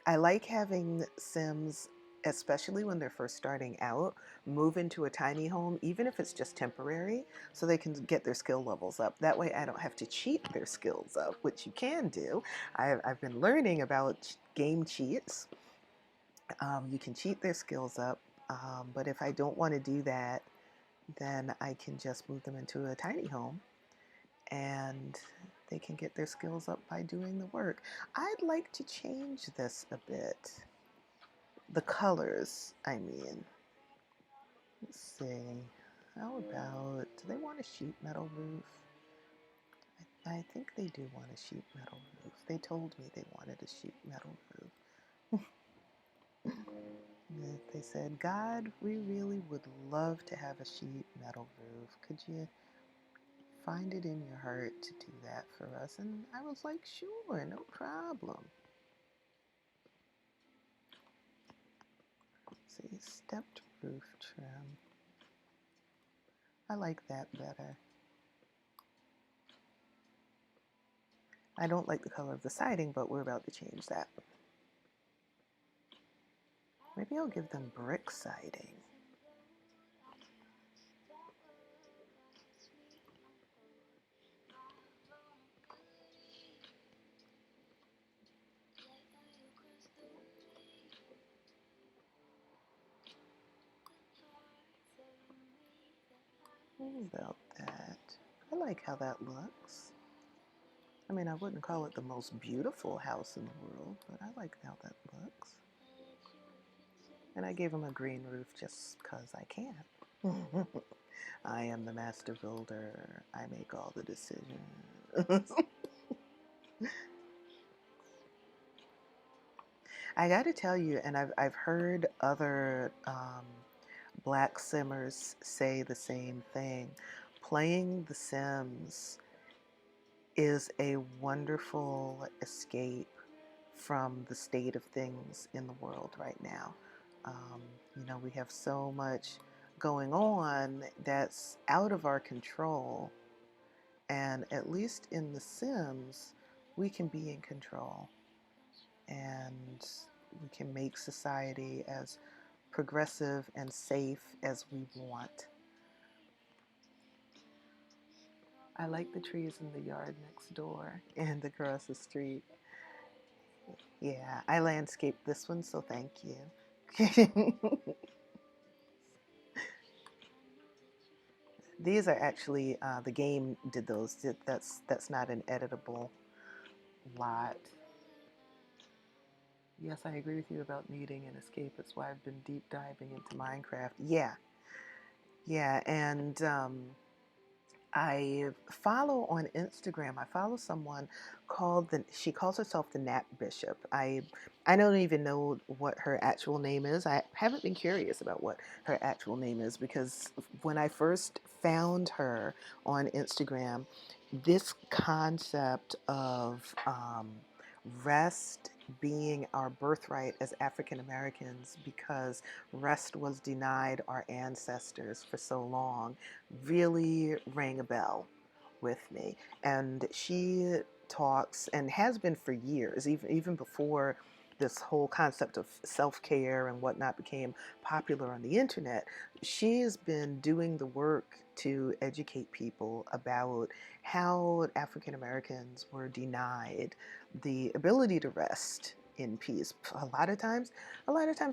I like having Sims, especially when they're first starting out, move into a tiny home, even if it's just temporary, so they can get their skill levels up. That way, I don't have to cheat their skills up, which you can do. I've been learning about game cheats. You can cheat their skills up, but if I don't want to do that, then I can just move them into a tiny home and they can get their skills up by doing the work. I'd like to change this a bit. The colors, I mean. Let's see. How about, do they want a sheet metal roof? I think they do want a sheet metal roof. They told me they wanted a sheet metal roof. They said, God, we really would love to have a sheet metal roof. Could you find it in your heart to do that for us? And I was like, sure, no problem. See, stepped roof trim. I like that better. I don't like the color of the siding, but we're about to change that. Maybe I'll give them brick siding. What about that? I like how that looks. I mean, I wouldn't call it the most beautiful house in the world, but I like how that looks. And I gave them a green roof just because I can. I am the master builder. I make all the decisions. I got to tell you, and I've heard other black simmers say the same thing. Playing The Sims is a wonderful escape from the state of things in the world right now. We have so much going on that's out of our control, and at least in The Sims, we can be in control and we can make society as progressive and safe as we want. I like the trees in the yard next door and across the street. Yeah, I landscaped this one, so thank you. These are actually the game did those. That's not an editable lot. Yes, I agree with you about needing an escape. That's why I've been deep diving into Minecraft. Yeah, and I follow on Instagram. I follow someone she calls herself the Nap Bishop. I don't even know what her actual name is. I haven't been curious about what her actual name is because when I first found her on Instagram, this concept of rest being our birthright as African Americans because rest was denied our ancestors for so long really rang a bell with me. And she talks and has been for years, even before this whole concept of self-care and whatnot became popular on the internet. She's been doing the work to educate people about how African Americans were denied the ability to rest in peace. A lot of times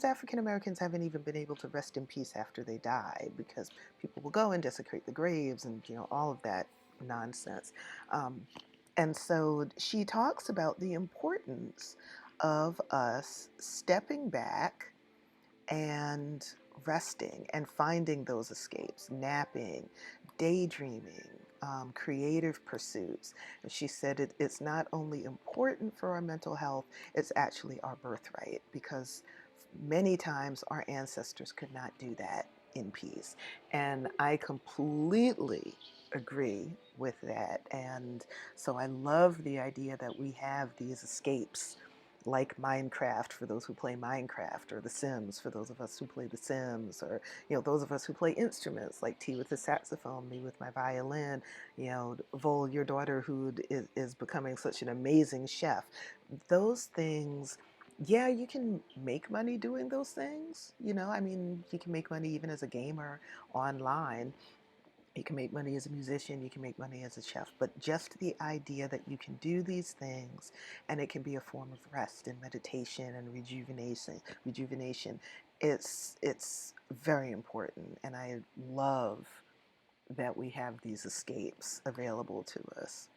African Americans haven't even been able to rest in peace after they die because people will go and desecrate the graves and all of that nonsense. Um, and so she talks about the importance of us stepping back and resting and finding those escapes, napping, daydreaming, creative pursuits. And she said it's not only important for our mental health, it's actually our birthright, because many times our ancestors could not do that in peace. And I completely agree with that. And so I love the idea that we have these escapes like Minecraft for those who play Minecraft, or The Sims for those of us who play The Sims, or those of us who play instruments like T with the saxophone, me with my violin, Vol, your daughter who is becoming such an amazing chef. Those things, yeah, you can make money doing those things. I mean, you can make money even as a gamer online. You can make money as a musician, you can make money as a chef, but just the idea that you can do these things and it can be a form of rest and meditation and rejuvenation, it's very important. And I love that we have these escapes available to us.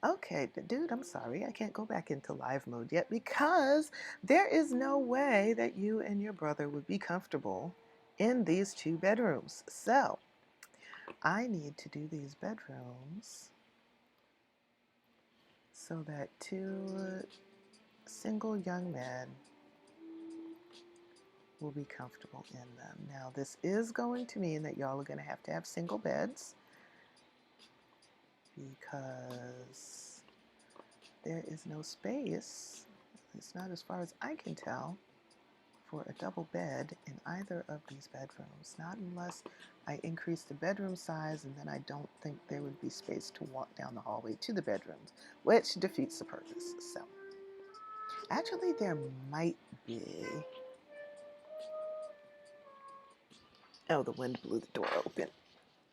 Okay, dude, I'm sorry. I can't go back into live mode yet because there is no way that you and your brother would be comfortable in these 2 bedrooms. So I need to do these bedrooms so that 2 single young men will be comfortable in them. Now, this is going to mean that y'all are going to have single beds because there is no space, it's not as far as I can tell, for a double bed in either of these bedrooms. Not unless I increase the bedroom size, and then I don't think there would be space to walk down the hallway to the bedrooms, which defeats the purpose. So, actually, there might be. Oh, the wind blew the door open.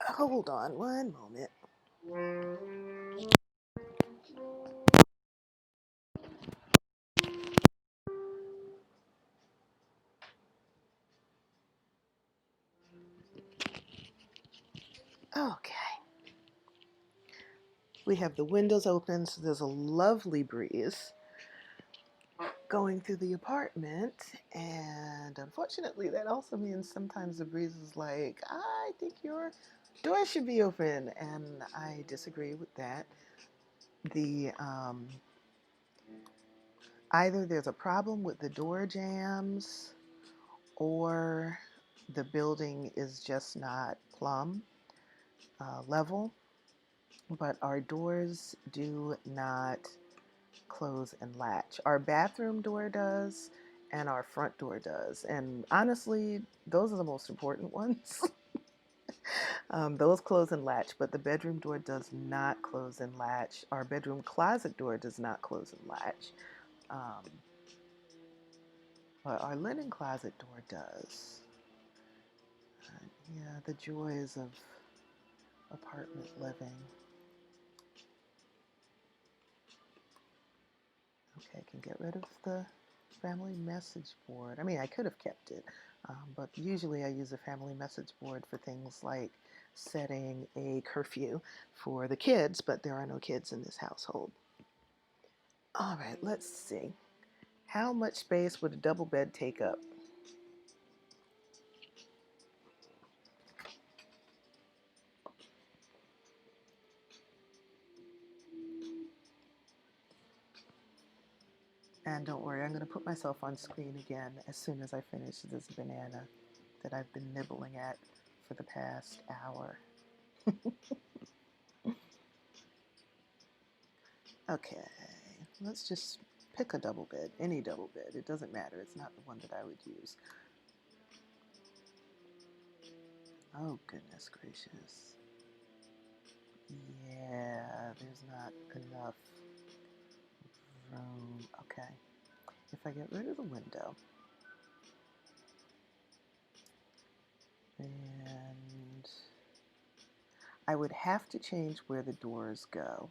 Hold on one moment. Okay. We have the windows open, so there's a lovely breeze going through the apartment. And unfortunately, that also means sometimes the breeze is like, I think your door should be open. And I disagree with that. The either there's a problem with the door jambs, or the building is just not plumb level. But our doors do not close and latch. Our bathroom door does, and our front door does. And honestly, those are the most important ones. Those close and latch, but the bedroom door does not close and latch. Our bedroom closet door does not close and latch. Um, but our linen closet door does. Yeah, the joys of apartment living. Okay, I can get rid of the family message board. I mean, I could have kept it, but usually I use a family message board for things like setting a curfew for the kids, but there are no kids in this household. All right, let's see. How much space would a double bed take up? And don't worry, I'm going to put myself on screen again as soon as I finish this banana that I've been nibbling at for the past hour. Okay, let's just pick a double bed, any double bed. It doesn't matter. It's not the one that I would use. Oh, goodness gracious. Yeah, there's not enough room. Okay, if I get rid of the window, and I would have to change where the doors go,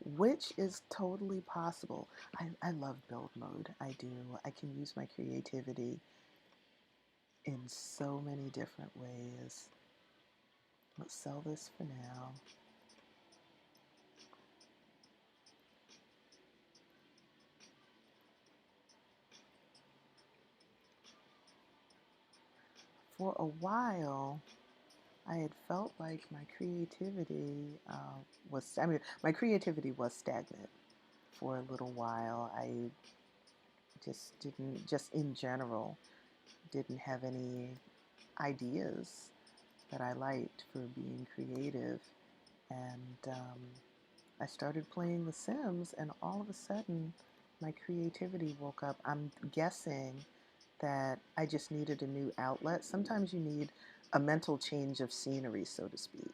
which is totally possible. I love build mode. I do. I can use my creativity in so many different ways. Let's sell this for now. for a while, I had felt like my creativity my creativity was stagnant for a little while. I just in general, didn't have any ideas that I liked for being creative. And I started playing The Sims, and all of a sudden, my creativity woke up. I'm guessing that I just needed a new outlet. Sometimes you need a mental change of scenery, so to speak.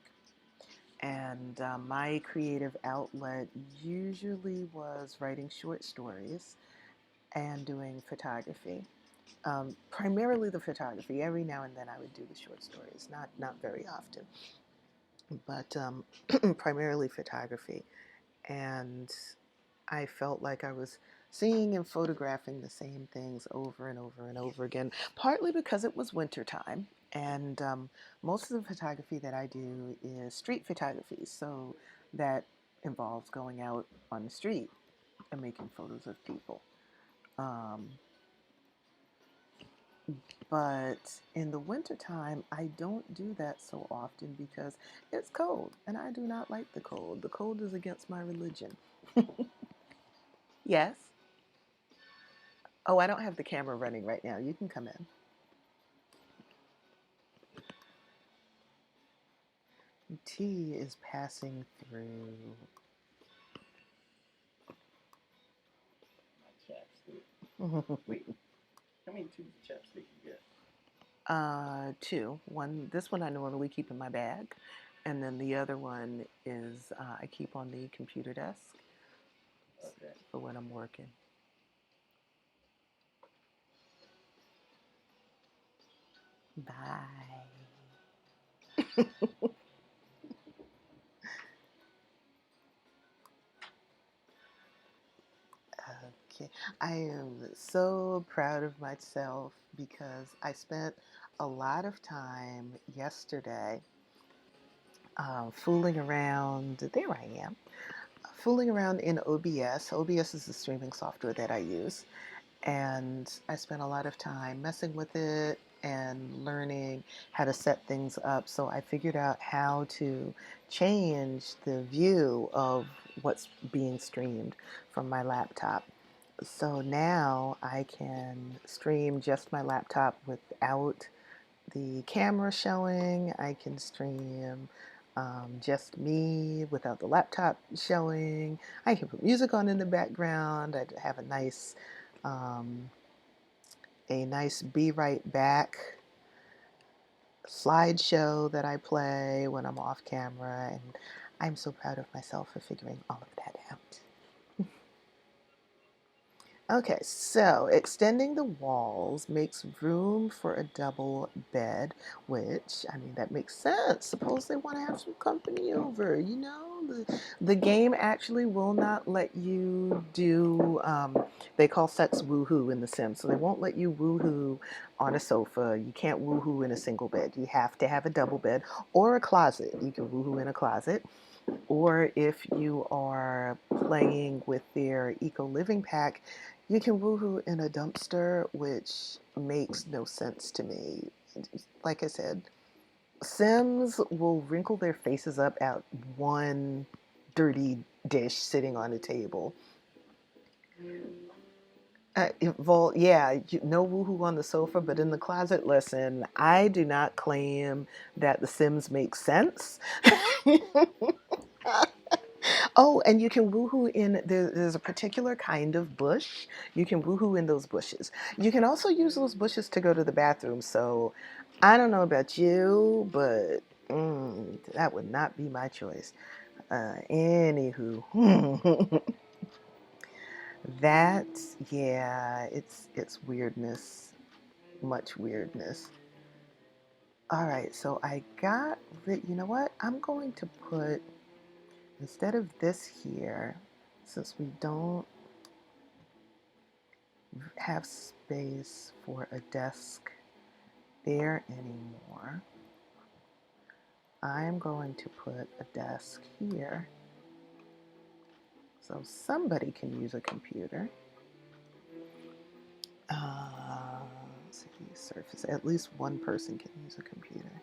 And my creative outlet usually was writing short stories and doing photography. Primarily the photography. Every now and then I would do the short stories, not very often, but primarily photography. And I felt like I was seeing and photographing the same things over and over and over again, partly because it was wintertime. And most of the photography that I do is street photography, so that involves going out on the street and making photos of people. Um, but in the wintertime, I don't do that so often because it's cold, and I do not like the cold. The cold is against my religion. Yes? Oh, I don't have the camera running right now. You can come in. Tea is passing through. Wait, how many tubes of chapstick you get? Two. One, this one I normally keep in my bag, and then the other one is I keep on the computer desk Okay. for when I'm working. Bye. Okay. I am so proud of myself because I spent a lot of time yesterday fooling around. There I am. Fooling around in OBS. OBS is the streaming software that I use. And I spent a lot of time messing with it and learning how to set things up. So I figured out how to change the view of what's being streamed from my laptop. So now I can stream just my laptop without the camera showing. I can stream just me without the laptop showing. I can put music on in the background. I have um, a nice Be Right Back slideshow that I play when I'm off camera, and I'm so proud of myself for figuring all of that out. Okay, so extending the walls makes room for a double bed, which, I mean, that makes sense. Suppose they want to have some company over, you know? The game actually will not let you do, they call sex woohoo in The Sims, so they won't let you woohoo on a sofa. You can't woohoo in a single bed. You have to have a double bed or a closet. You can woohoo in a closet. Or if you are playing with their eco living pack, you can woohoo in a dumpster, which makes no sense to me. Like I said, Sims will wrinkle their faces up at one dirty dish sitting on a table. Well, yeah, no woohoo on the sofa, but in the closet, listen, I do not claim that The Sims make sense. Oh, and you can woohoo in there's a particular kind of bush. You can woohoo in those bushes. You can also use those bushes to go to the bathroom. So I don't know about you, but that would not be my choice. Anywho, that yeah, it's weirdness, much weirdness. All right, so I got you know what? I'm going to put instead of this here, since we don't have space for a desk there anymore, I'm going to put a desk here so somebody can use a computer. Uh, surface. At least one person can use a computer.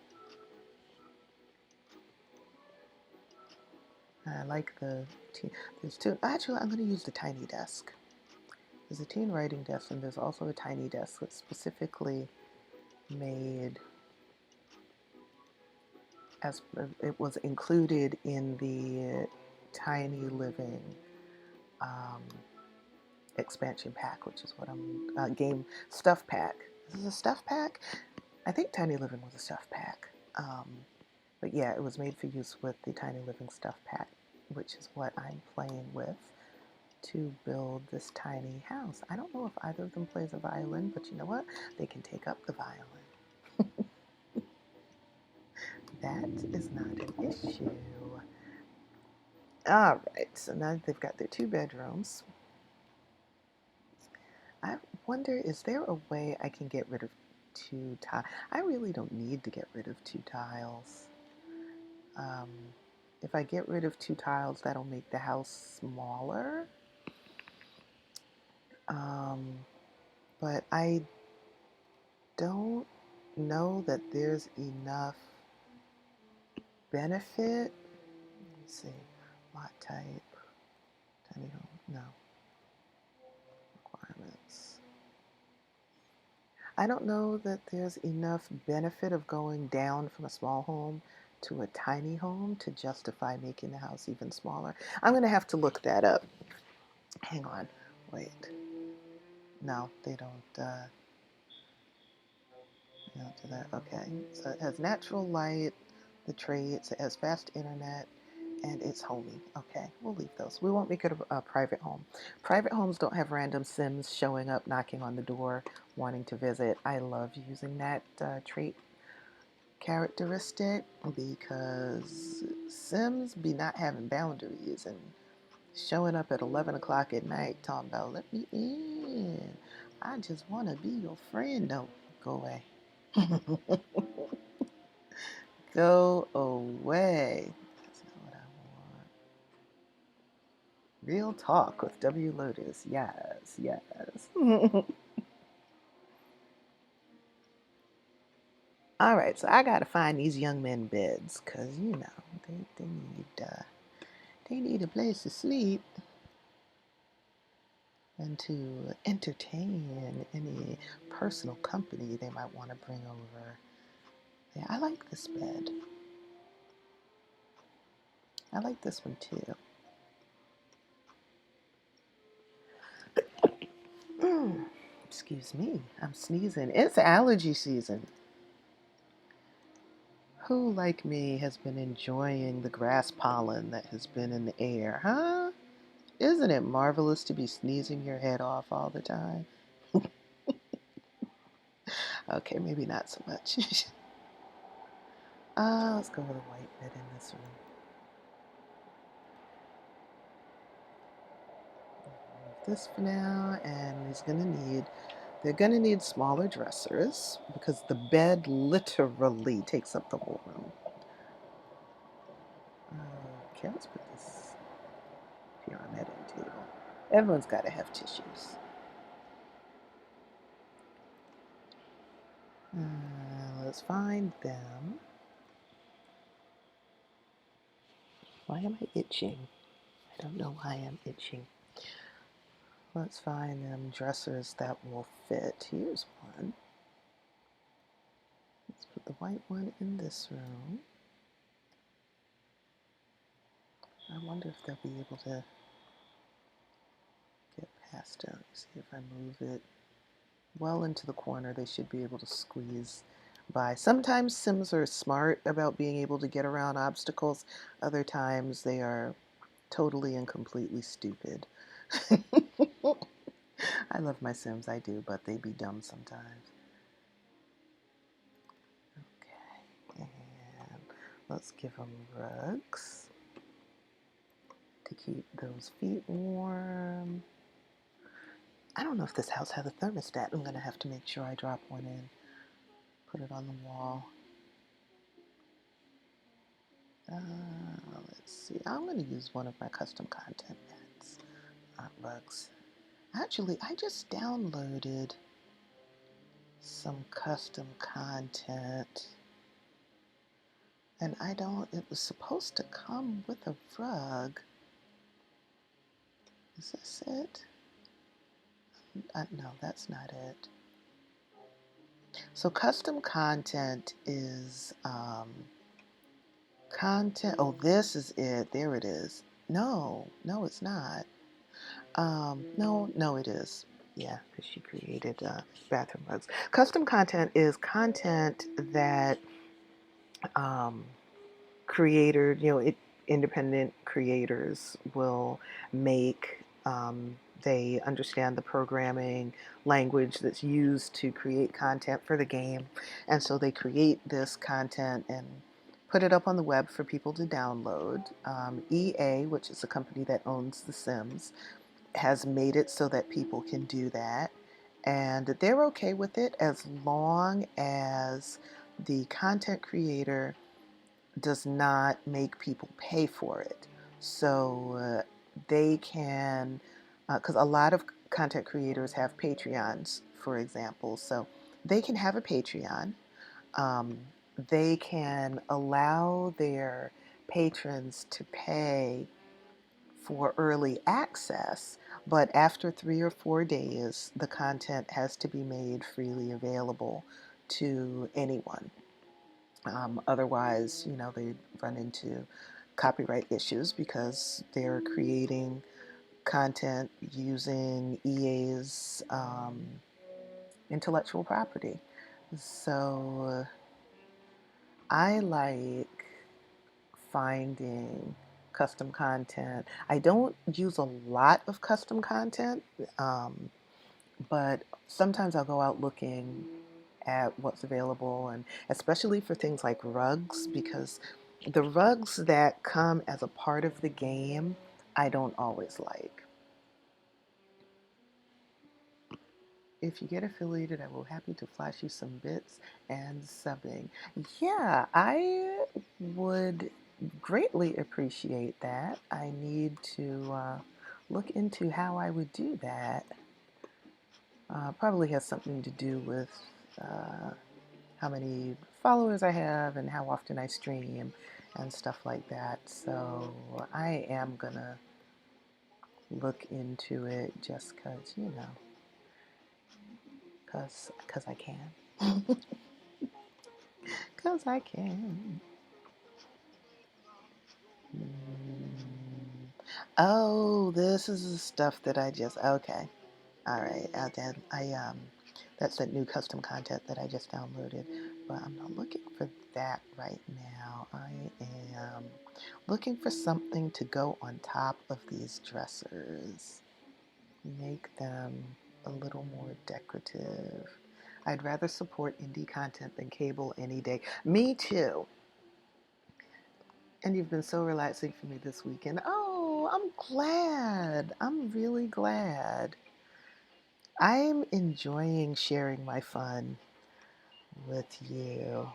I like the teen. There's two. Actually, I'm going to use the tiny desk. There's a teen writing desk, and there's also a tiny desk that's specifically made as it was included in the tiny living um, expansion pack, which is what I'm game stuff pack. This is a stuff pack. I think Tiny Living was a stuff pack. But yeah, it was made for use with the Tiny Living stuff pack, which is what I'm playing with to build this tiny house. I don't know if either of them plays a violin, but you know what? They can take up the violin. That is not an issue. All right, so now they've got their 2 bedrooms. I wonder, is there a way I can get rid of 2 tiles? I really don't need to get rid of 2 tiles. Um, if I get rid of 2 tiles, that'll make the house smaller. But I don't know that there's enough benefit. Let me see. Lot type. Tiny home. No. Requirements. I don't know that there's enough benefit of going down from a small home to a tiny home to justify making the house even smaller. I'm going to have to look that up. Hang on. Wait. No, they don't. To that. Okay, so it has natural light, the traits, it has fast internet, and it's homey. Okay, we'll leave those. We won't make it a private home. Private homes don't have random Sims showing up, knocking on the door, wanting to visit. I love using that trait characteristic because Sims be not having boundaries and showing up at 11 o'clock at night talking about, let me in. I just want to be your friend. No, go away. Go away. That's not what I want. Real talk with W. Lotus. Yes, yes. All right, so I gotta find these young men beds, cause you know they need a place to sleep and to entertain any personal company they might want to bring over. Yeah, I like this bed. I like this one too. Excuse me, I'm sneezing. It's allergy season. Who, like me, has been enjoying the grass pollen that has been in the air, huh? Isn't it marvelous to be sneezing your head off all the time? Okay, maybe not so much. Let's go with a white bed in this room. This for now, and they're gonna need smaller dressers because the bed literally takes up the whole room. Okay, let's put this here on that end table. Everyone's got to have tissues. Let's find them. Why am I itching? I don't know why I'm itching. Let's find them dressers that will fit. Here's one. Let's put the white one in this room. I wonder if they'll be able to get past it. See if I move it well into the corner, they should be able to squeeze by. Sometimes Sims are smart about being able to get around obstacles. Other times they are totally and completely stupid. I love my Sims, I do, but they be dumb sometimes. Okay, and let's give them rugs to keep those feet warm. I don't know if this house has a thermostat. I'm going to have to make sure I drop one in. Put it on the wall. Let's see. I'm going to use one of my custom content mats. Not rugs. Actually, I just downloaded some custom content. And it was supposed to come with a rug. Is this it? No, that's not it. So custom content is content. Oh, this is it. There it is. No, no, it's not. No, it is. Yeah, because she created bathroom rugs. Custom content is content that um, independent creators will make. They understand the programming language that's used to create content for the game, and so they create this content and put it up on the web for people to download. EA, which is a company that owns The Sims, has made it so that people can do that. And they're okay with it as long as the content creator does not make people pay for it. So they can, because a lot of content creators have Patreons, for example. So they can have a Patreon. Um, they can allow their patrons to pay for early access, but after 3 or 4 days, the content has to be made freely available to anyone. Otherwise, they run into copyright issues because they're creating content using EA's intellectual property. So I like finding custom content. I don't use a lot of custom content, um, but sometimes I'll go out looking at what's available, and especially for things like rugs, because the rugs that come as a part of the game, I don't always like. If you get affiliated, I will be happy to flash you some bits and subbing. Yeah, I would greatly appreciate that. I need to look into how I would do that. Probably has something to do with uh, how many followers I have and how often I stream and stuff like that. So I am gonna look into it just cause I can, cause I can. Oh, this is the stuff that I just okay. All right, that's that new custom content that I just downloaded, but I'm not looking for that right now. I am looking for something to go on top of these dressers, make them a little more decorative. I'd rather support indie content than cable any day. Me too. And you've been so relaxing for me this weekend. Oh, I'm glad. I'm really glad. I'm enjoying sharing my fun with you.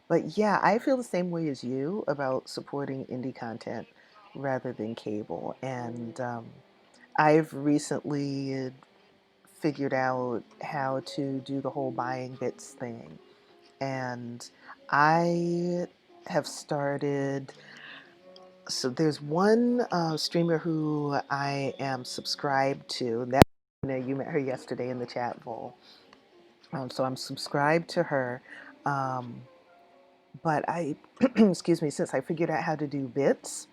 But yeah, I feel the same way as you about supporting indie content rather than cable. And I've recently figured out how to do the whole buying bits thing. And I have started. So there's one streamer who I am subscribed to. That you met her yesterday in the chat bowl. So I'm subscribed to her. Um, but excuse me, since I figured out how to do bits,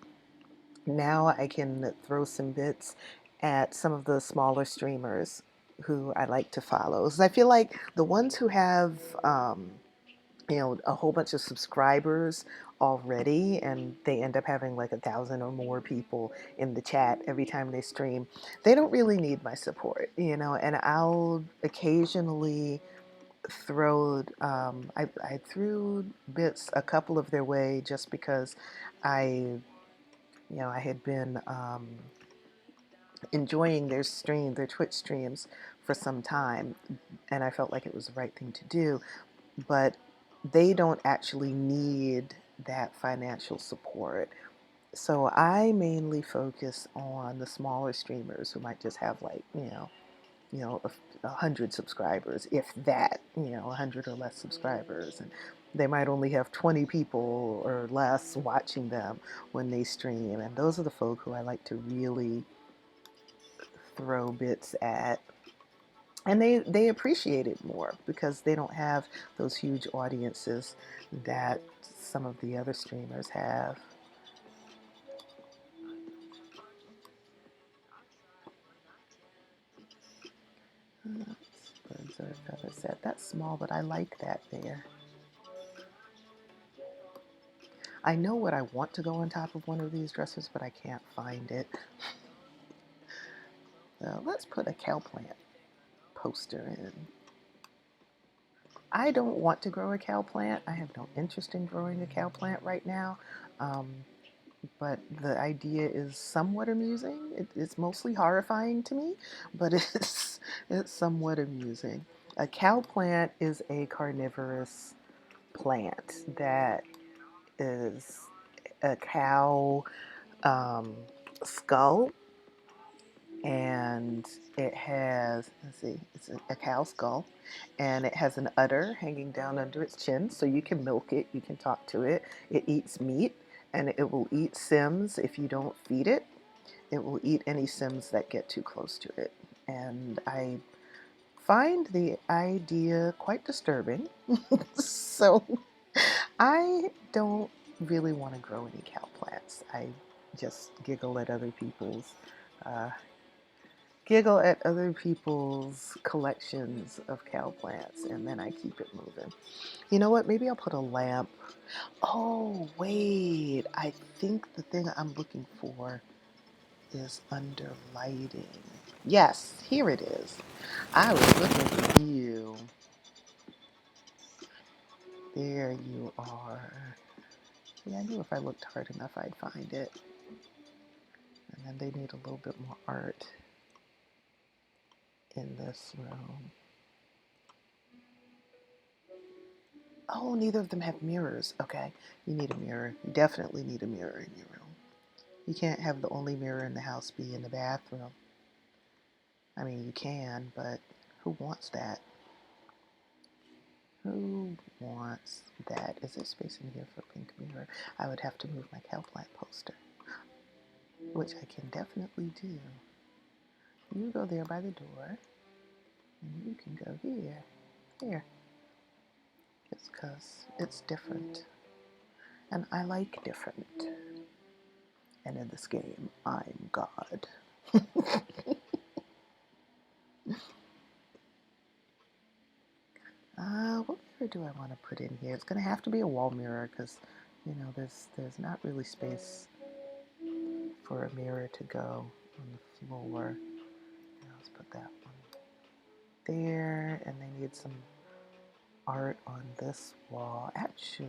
now I can throw some bits at some of the smaller streamers who I like to follow. Because I feel like the ones who have, a whole bunch of subscribers already, and they end up having like 1,000 or more people in the chat every time they stream, they don't really need my support, and I'll occasionally I threw bits a couple of their way just because I had been enjoying their Twitch streams for some time, and I felt like it was the right thing to do. But they don't actually need that financial support. So I mainly focus on the smaller streamers who might just have like, 100 subscribers, if that, 100 or less subscribers. And they might only have 20 people or less watching them when they stream. And those are the folk who I like to really throw bits at. And they appreciate it more because they don't have those huge audiences that some of the other streamers have. Birds are feather set. That's small, but I like that there. I know what I want to go on top of one of these dresses, but I can't find it. So let's put a cow plant poster in. I don't want to grow a cow plant. I have no interest in growing a cow plant right now. Um, but the idea is somewhat amusing. It's mostly horrifying to me, but it's somewhat amusing. A cow plant is a carnivorous plant that is a cow skull, and it has, let's see, it's a cow skull, and it has an udder hanging down under its chin, so you can milk it, you can talk to it. It eats meat, and it will eat Sims if you don't feed it. It will eat any Sims that get too close to it. And I find the idea quite disturbing. So I don't really want to grow any cow plants. I just uh, giggle at other people's collections of cow plants, and then I keep it moving. You know what? Maybe I'll put a lamp. Oh, wait. I think the thing I'm looking for is under lighting. Yes, here it is. I was looking for you. There you are. Yeah, I knew if I looked hard enough, I'd find it. And then they need a little bit more art in this room. Oh, neither of them have mirrors. Okay, you need a mirror. You definitely need a mirror in your room. You can't have the only mirror in the house be in the bathroom. I mean, you can, but who wants that? Who wants that? Is there space in here for a pink mirror? I would have to move my cow plant poster, which I can definitely do. You go there by the door, and you can go here. Here. Just because it's different. And I like different. And in this game, I'm God. What mirror do I want to put in here? It's going to have to be a wall mirror because, there's not really space for a mirror to go on the floor. Now let's put that one there, and they need some art on this wall. Actually,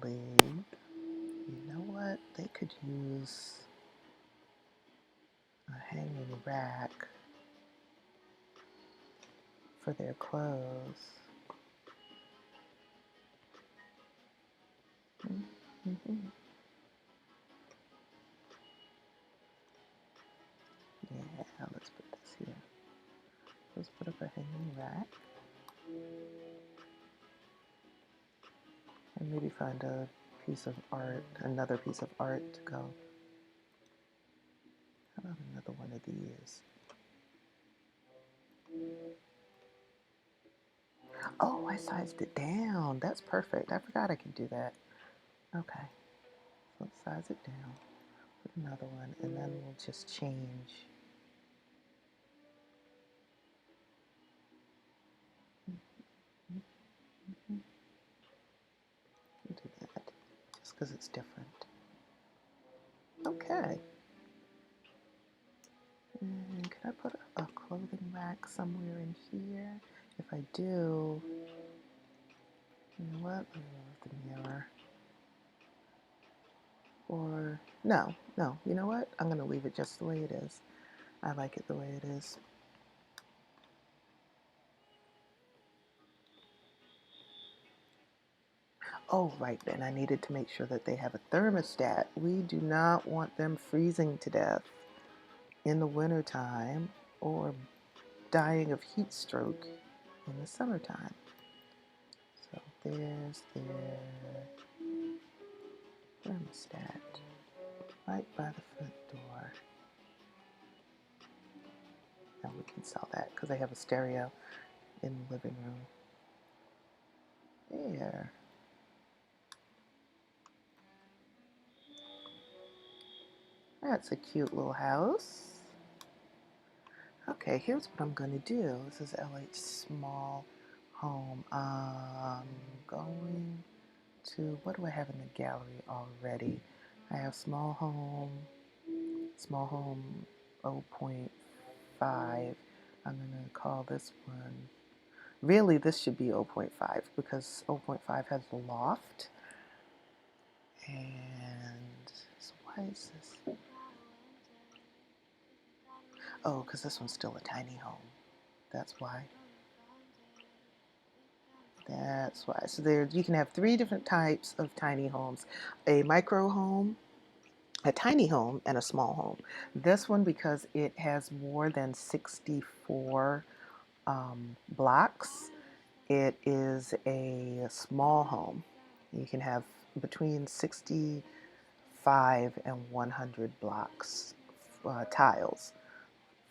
you know what? They could use a hanging rack for their clothes. Mm-hmm. Yeah, let's put this here. Let's put up a hanging rack. And maybe find a piece of art, another piece of art to go. How about another one of these? Oh, I sized it down. That's perfect. I forgot I could do that. Okay, so let's size it down. Put another one, and then we'll just change. We'll do that, just because it's different. Okay. And can I put a clothing rack somewhere in here? If I do, you know what? Let me move the mirror. Or, no, you know what? I'm going to leave it just the way it is. I like it the way it is. Oh, right, and I needed to make sure that they have a thermostat. We do not want them freezing to death in the wintertime or dying of heat stroke in the summertime. So there's their thermostat right by the front door. And we can sell that because they have a stereo in the living room. There. That's a cute little house. Okay, here's what I'm going to do. This is LH Small Home. I'm going to, what do I have in the gallery already? I have Small Home 0.5. I'm going to call this one, really this should be 0.5 because 0.5 has the loft. And so why is this? Oh, because this one's still a tiny home. That's why. That's why. So there, you can have 3 different types of tiny homes: a micro home, a tiny home, and a small home. This one, because it has more than 64 blocks, it is a small home. You can have between 65 and 100 blocks, tiles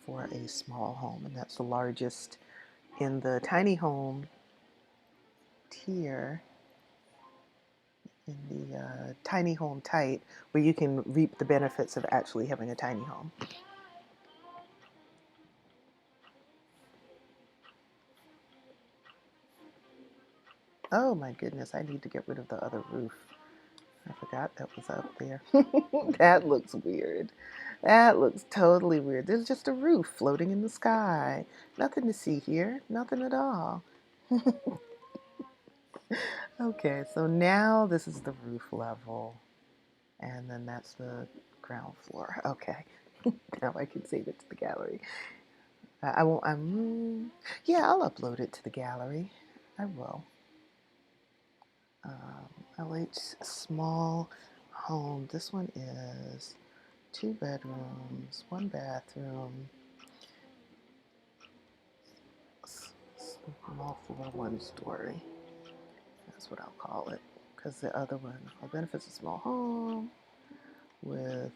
for a small home, and that's the largest in the tiny home tier, in the tiny home type, where you can reap the benefits of actually having a tiny home. Oh my goodness, I need to get rid of the other roof. I forgot that was up there. That looks weird. That looks totally weird. There's just a roof floating in the sky. Nothing to see here. Nothing at all. Okay, so now this is the roof level. And then that's the ground floor. Okay. Now I can save it to the gallery. I won't, yeah, I'll upload it to the gallery. I will. LH Small Home. This one is 2 bedrooms, 1 bathroom, small floor, 1 story. That's what I'll call it. Because the other one, our benefits a small home with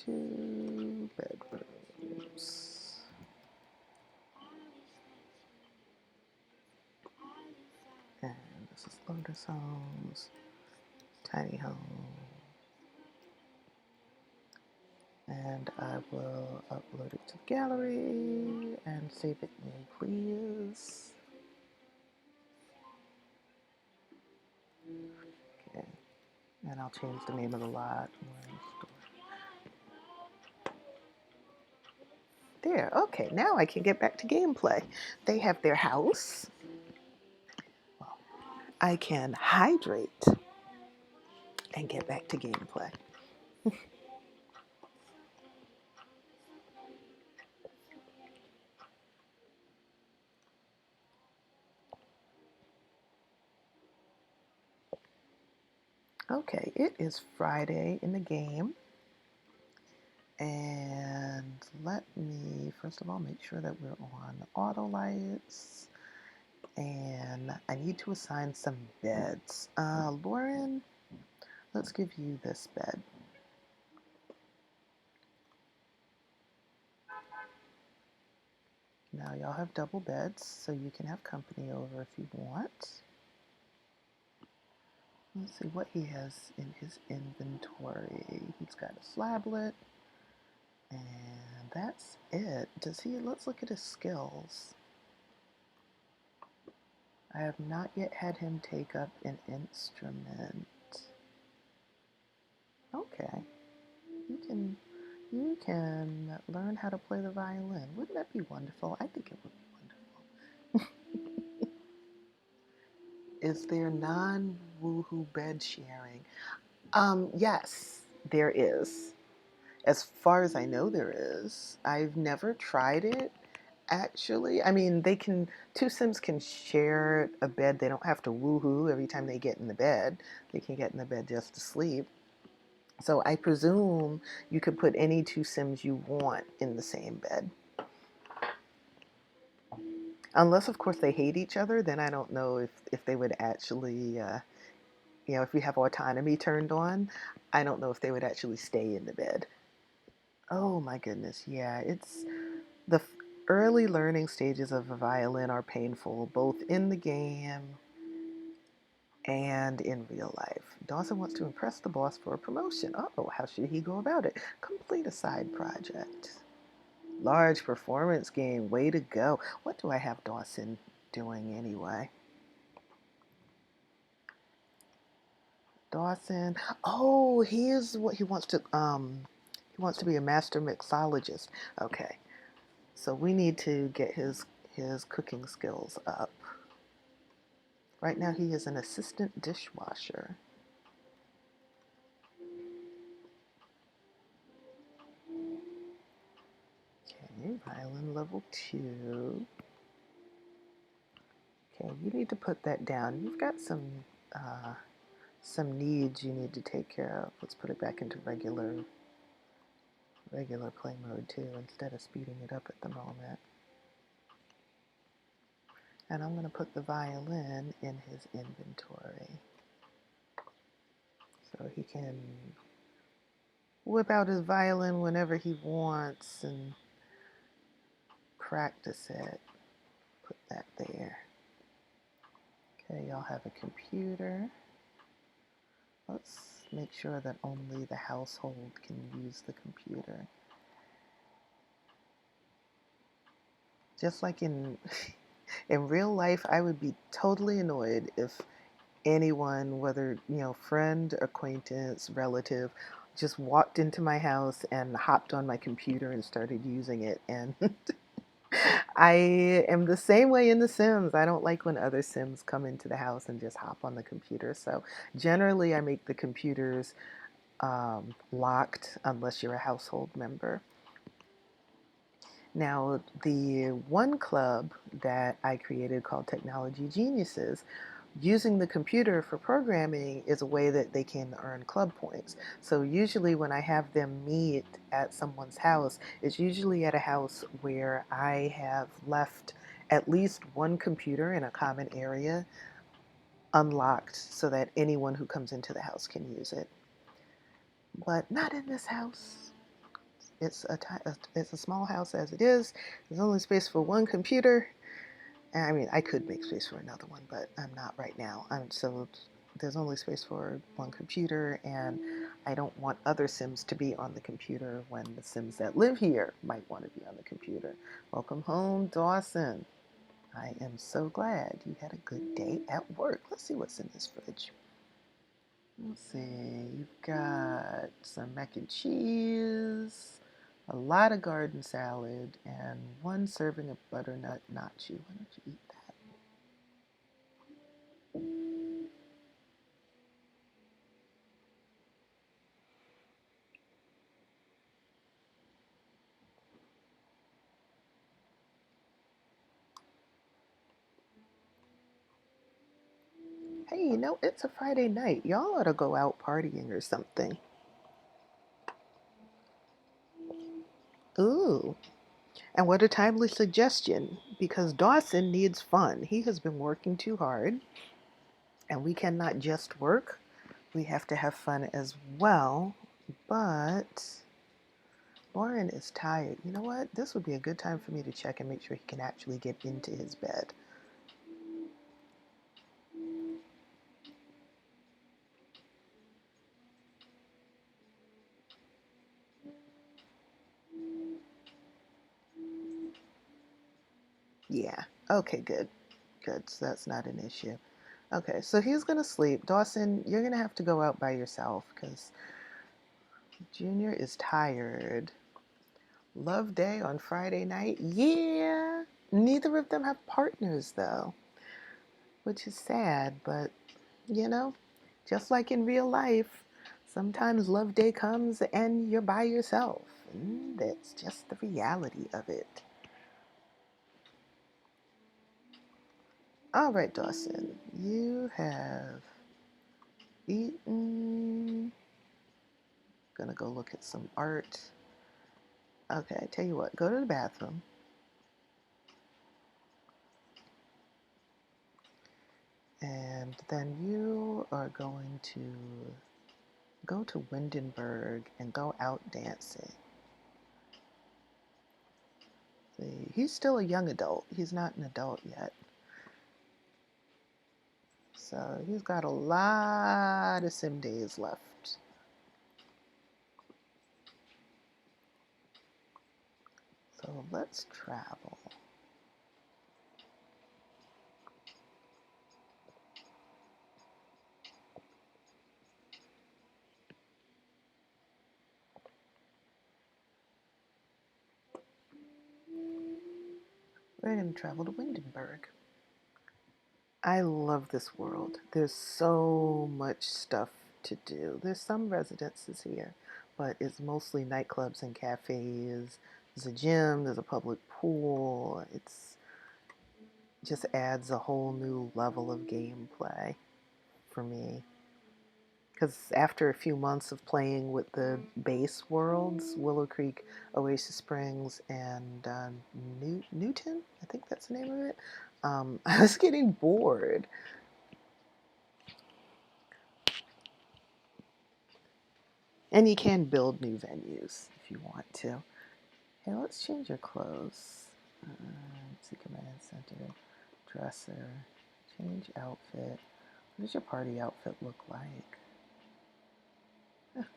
2 bedrooms. And this is Lotus Homes, tiny home. And I will upload it to the gallery and save it in, please. Okay. And I'll change the name of the lot. There, okay, now I can get back to gameplay. They have their house. Well, I can hydrate and get back to gameplay. Okay, it is Friday in the game. And let me, first of all, make sure that we're on auto lights. And I need to assign some beds. Lauren, let's give you this bed. Now y'all have double beds, so you can have company over if you want. Let's see what he has in his inventory. He's got a slablet, and that's it. Does he? Let's look at his skills. I have not yet had him take up an instrument. Okay, you can learn how to play the violin. Wouldn't that be wonderful? I think it would be wonderful. Is there non-woohoo bed sharing? Yes, there is. As far as I know, there is. I've never tried it, actually. I mean, they can, 2 Sims can share a bed. They don't have to woohoo every time they get in the bed. They can get in the bed just to sleep. So I presume you could put any two Sims you want in the same bed. Unless, of course, they hate each other, then I don't know if they would actually, if you have autonomy turned on, I don't know if they would actually stay in the bed. Oh my goodness, yeah, it's the early learning stages of a violin are painful, both in the game and in real life. Dawson wants to impress the boss for a promotion. Oh, how should he go about it? Complete a side project. Large performance game. Way to go. What do I have Dawson doing anyway? Dawson. Oh, he is what he wants to be a master mixologist. Okay. So we need to get his cooking skills up. Right now he is an assistant dishwasher. Okay, violin level 2. Okay, you need to put that down. You've got some needs you need to take care of. Let's put it back into regular play mode too, instead of speeding it up at the moment. And I'm going to put the violin in his inventory so he can whip out his violin whenever he wants and practice it. Put that there. Okay, y'all have a computer. Let's make sure that only the household can use the computer. Just like in in real life, I would be totally annoyed if anyone, whether, friend, acquaintance, relative, just walked into my house and hopped on my computer and started using it. And I am the same way in The Sims. I don't like when other Sims come into the house and just hop on the computer. So generally, I make the computers locked unless you're a household member. Now, the one club that I created called Technology Geniuses, using the computer for programming is a way that they can earn club points. So usually when I have them meet at someone's house, it's usually at a house where I have left at least one computer in a common area unlocked so that anyone who comes into the house can use it. But not in this house. It's a small house as it is. There's only space for one computer. I mean, I could make space for another one, but I'm not right now. So there's only space for one computer, and I don't want other Sims to be on the computer when the Sims that live here might want to be on the computer. Welcome home, Dawson. I am so glad you had a good day at work. Let's see what's in this fridge. Let's see, you've got some mac and cheese, a lot of garden salad, and one serving of butternut nacho. Why don't you eat that? Hey, it's a Friday night. Y'all ought to go out partying or something. Ooh, and what a timely suggestion, because Dawson needs fun. He has been working too hard, and we cannot just work. We have to have fun as well. But Lauren is tired. You know what? This would be a good time for me to check and make sure he can actually get into his bed. Yeah. Okay, good. Good. So that's not an issue. Okay, so he's going to sleep. Dawson, you're going to have to go out by yourself because Junior is tired. Love day on Friday night? Yeah. Neither of them have partners, though, which is sad, but you know, just like in real life, sometimes love day comes and you're by yourself. And that's just the reality of it. All right, Dawson, you have eaten Gonna go look at some art. Okay, I tell you what, go to the bathroom. And then you are going to go to Windenburg and go out dancing. See, he's still a young adult. He's not an adult yet. So he's got a lot of sim days left. So let's travel. We're going to travel to Windenburg. I love this world. There's so much stuff to do. There's some residences here, but it's mostly nightclubs and cafes. There's a gym, there's a public pool. It's just adds a whole new level of gameplay for me. Because after a few months of playing with the base worlds, Willow Creek, Oasis Springs, and Newton, I think that's the name of it, I was getting bored. And you can build new venues if you want to. Hey, let's change your clothes. See, command center, dresser, change outfit. What does your party outfit look like?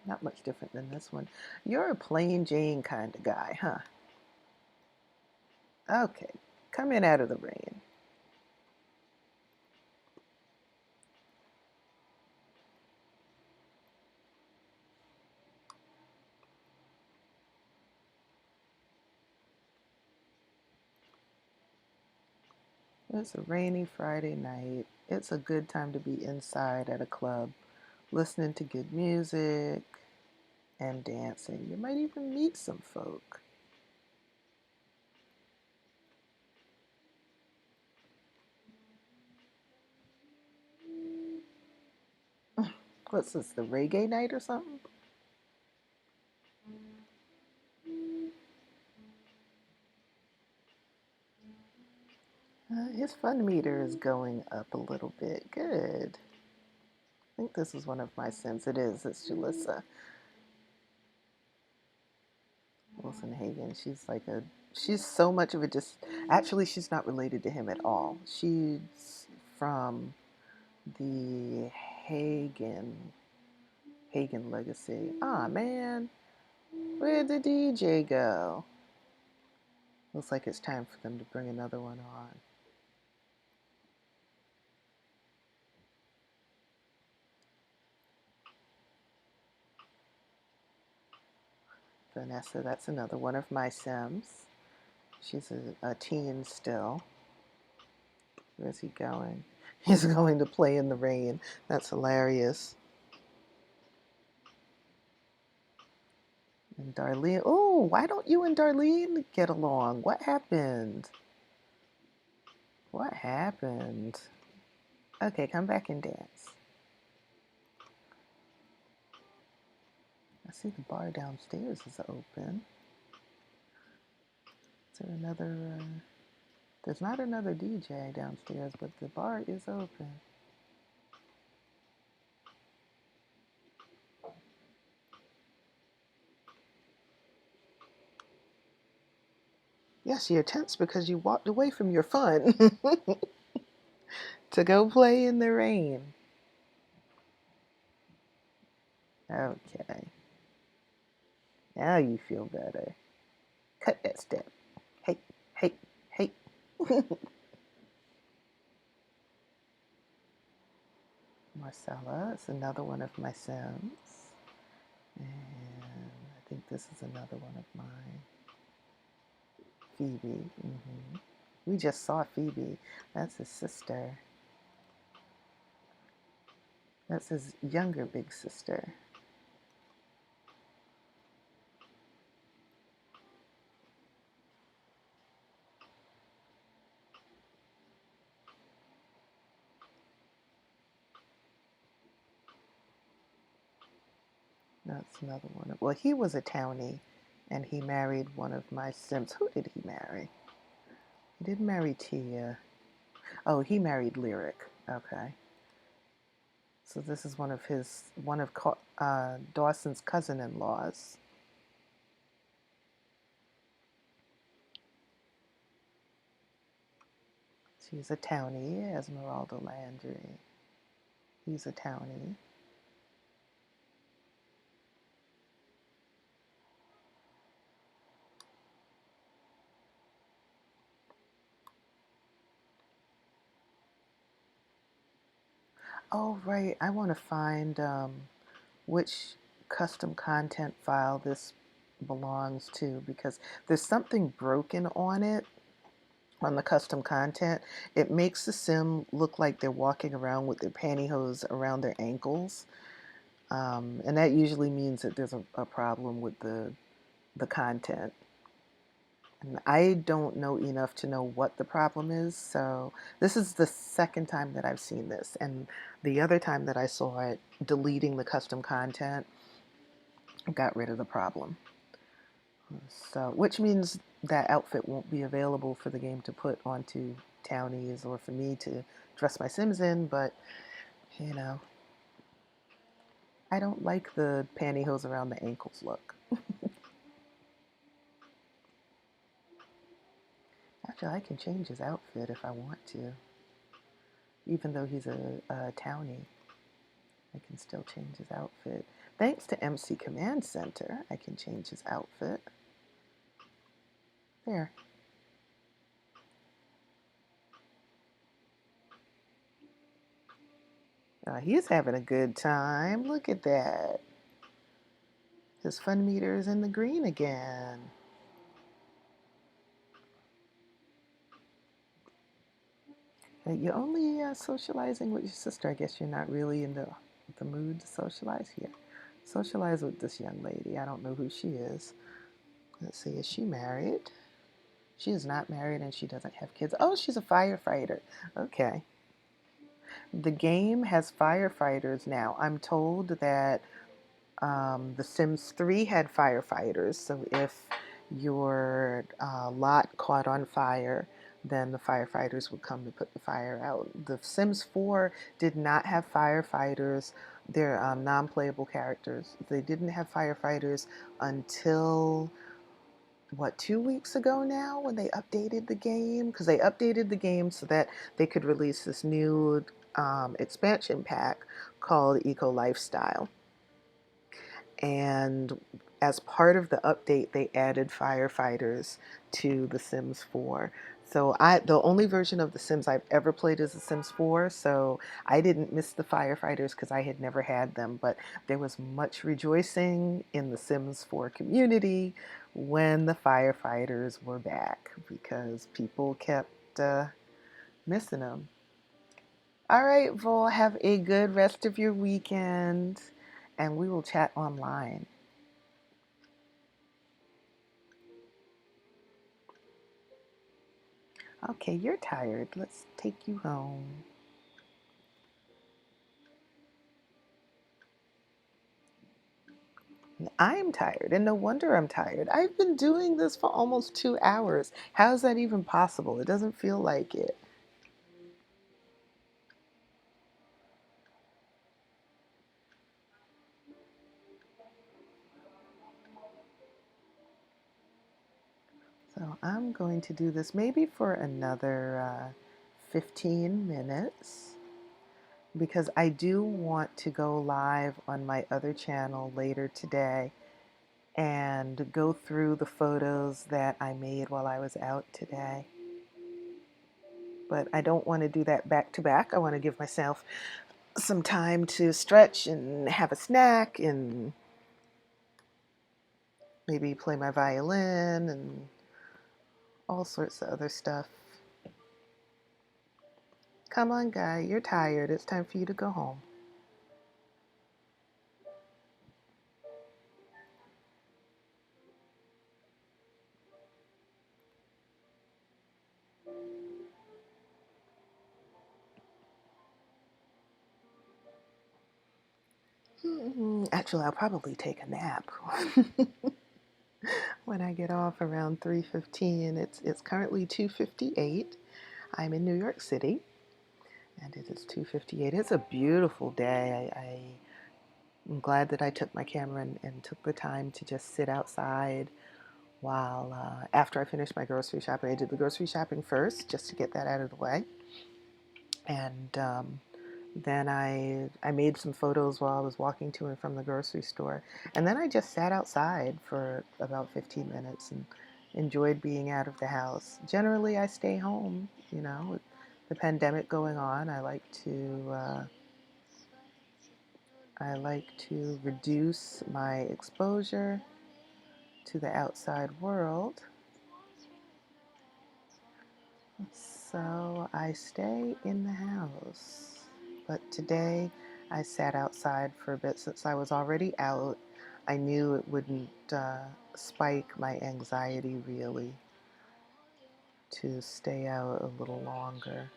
Not much different than this one. You're a plain Jane kind of guy, huh? Okay, come in out of the rain. It's a rainy Friday night. It's a good time to be inside at a club, listening to good music and dancing. You might even meet some folk. What's this, the reggae night or something? His fun meter is going up a little bit. Good. I think this is one of my Sims. It is. It's Jalissa Wilson Hagen. She's like a. She's so much of a just. Actually, she's not related to him at all. She's from the Hagen Hagen legacy. Ah, man. Where'd the DJ go? Looks like it's time for them to bring another one on. Vanessa, that's another one of my Sims. She's a teen still. Where's he going? He's going to play in the rain. That's hilarious. And Darlene, oh, why don't you and Darlene get along? What happened? What happened? Okay, come back and dance. I see the bar downstairs is open. Is there another? There's not another DJ downstairs, but the bar is open. Yes, you're tense because you walked away from your fun to go play in the rain. Okay. Now you feel better. Cut that step. Hey, hey, hey. Marcella is another one of my Sims. And I think this is another one of mine. Phoebe. We just saw Phoebe. That's his sister. That's his younger big sister. That's another one. Well, he was a townie, and he married one of my Sims. Who did he marry? He didn't marry Tia. Oh, he married Lyric. Okay. So this is one of Dawson's cousin-in-laws. She's a townie, Esmeralda Landry. He's a townie. Oh, right. I want to find which custom content file this belongs to because there's something broken on it on the custom content. It makes the sim look like they're walking around with their pantyhose around their ankles. And that usually means that there's a problem with the content. And I don't know enough to know what the problem is. So this is the second time that I've seen this. And the other time that I saw it, deleting the custom content got rid of the problem. So, which means that outfit won't be available for the game to put onto townies or for me to dress my Sims in. But, you know, I don't like the pantyhose around the ankles look. Actually, I can change his outfit if I want to. Even though he's a townie, I can still change his outfit. Thanks to MC Command Center, I can change his outfit. There. He's having a good time. Look at that. His fun meter is in the green again. You're only socializing with your sister. I guess you're not really in the mood to socialize here. Socialize with this young lady. I don't know who she is. Let's see, is she married? She is not married and she doesn't have kids. Oh, she's a firefighter. Okay. The game has firefighters now. I'm told that The Sims 3 had firefighters, so if your lot caught on fire, then the firefighters would come to put the fire out. The Sims 4 did not have firefighters. They're non-playable characters. They didn't have firefighters until, what, 2 weeks ago now when they updated the game? Because they updated the game so that they could release this new expansion pack called Eco Lifestyle. And as part of the update, they added firefighters to The Sims 4. So the only version of The Sims I've ever played is The Sims 4, so I didn't miss the firefighters because I had never had them. But there was much rejoicing in the Sims 4 community when the firefighters were back because people kept missing them. All right, Vol, have a good rest of your weekend, and we will chat online. Okay, you're tired. Let's take you home. I am tired, and no wonder I'm tired. I've been doing this for almost 2 hours. How is that even possible? It doesn't feel like it. So I'm going to do this maybe for another 15 minutes because I do want to go live on my other channel later today and go through the photos that I made while I was out today. But I don't want to do that back to back. I want to give myself some time to stretch and have a snack and maybe play my violin and all sorts of other stuff. Come on, guy, you're tired. It's time for you to go home. Actually, I'll probably take a nap when I get off around 3:15. It's currently 2:58. I'm in New York City, and it is 2:58. It's a beautiful day. I'm glad that I took my camera and took the time to just sit outside while after I finished my grocery shopping. I did the grocery shopping first just to get that out of the way, and then I made some photos while I was walking to and from the grocery store, and then I just sat outside for about 15 minutes and enjoyed being out of the house. Generally, I stay home. With the pandemic going on, I like to reduce my exposure to the outside world. So I stay in the house. But today I sat outside for a bit since I was already out. I knew it wouldn't spike my anxiety really to stay out a little longer.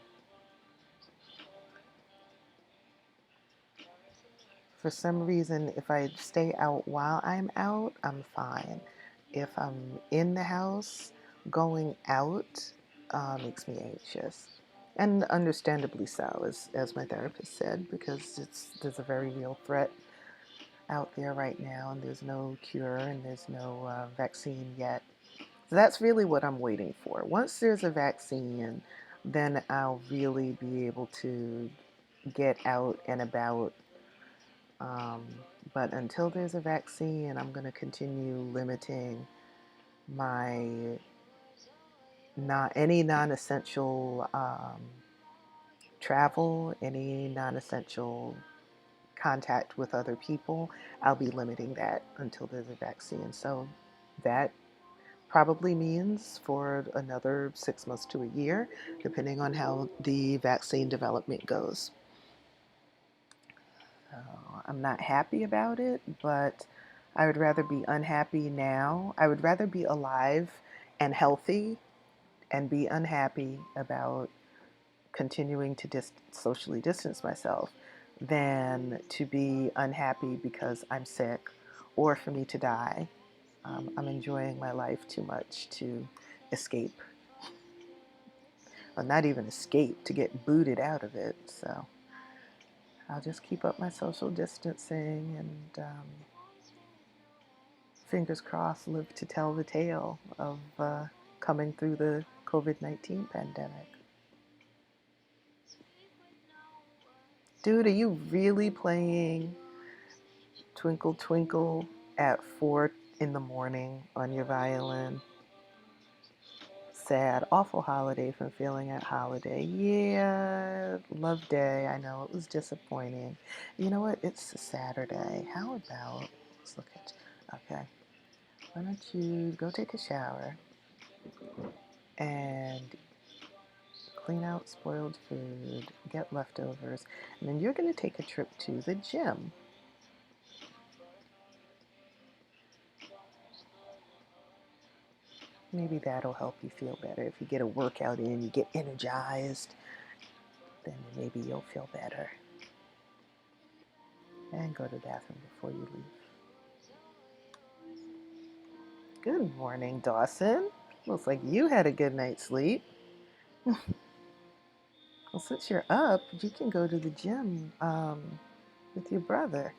For some reason, if I stay out while I'm out, I'm fine. If I'm in the house, going out makes me anxious. And understandably so, as my therapist said, because there's a very real threat out there right now, and there's no cure and there's no vaccine yet. So that's really what I'm waiting for. Once there's a vaccine, then I'll really be able to get out and about, um, but until there's a vaccine, I'm going to continue limiting my not any non-essential travel, any non-essential contact with other people. I'll be limiting that until there's a vaccine. So that probably means for another 6 months to a year, depending on how the vaccine development goes. I'm not happy about it, but I would rather be unhappy now. I would rather be alive and healthy and be unhappy about continuing to socially distance myself than to be unhappy because I'm sick or for me to die. I'm enjoying my life too much to escape. Well, not even escape, to get booted out of it. So I'll just keep up my social distancing and fingers crossed, live to tell the tale of coming through the COVID-19 pandemic. Dude, are you really playing Twinkle Twinkle at 4 in the morning on your violin? Sad, awful holiday from Feeling at Holiday. Yeah, love day. I know it was disappointing. You know what? It's a Saturday. How about, let's look at, okay, why don't you go take a shower and clean out spoiled food, get leftovers, and then you're going to take a trip to the gym. Maybe that'll help you feel better. If you get a workout in, you get energized, then maybe you'll feel better. And go to the bathroom before you leave. Good morning, Dawson. Looks like you had a good night's sleep. Well, since you're up, you can go to the gym with your brother.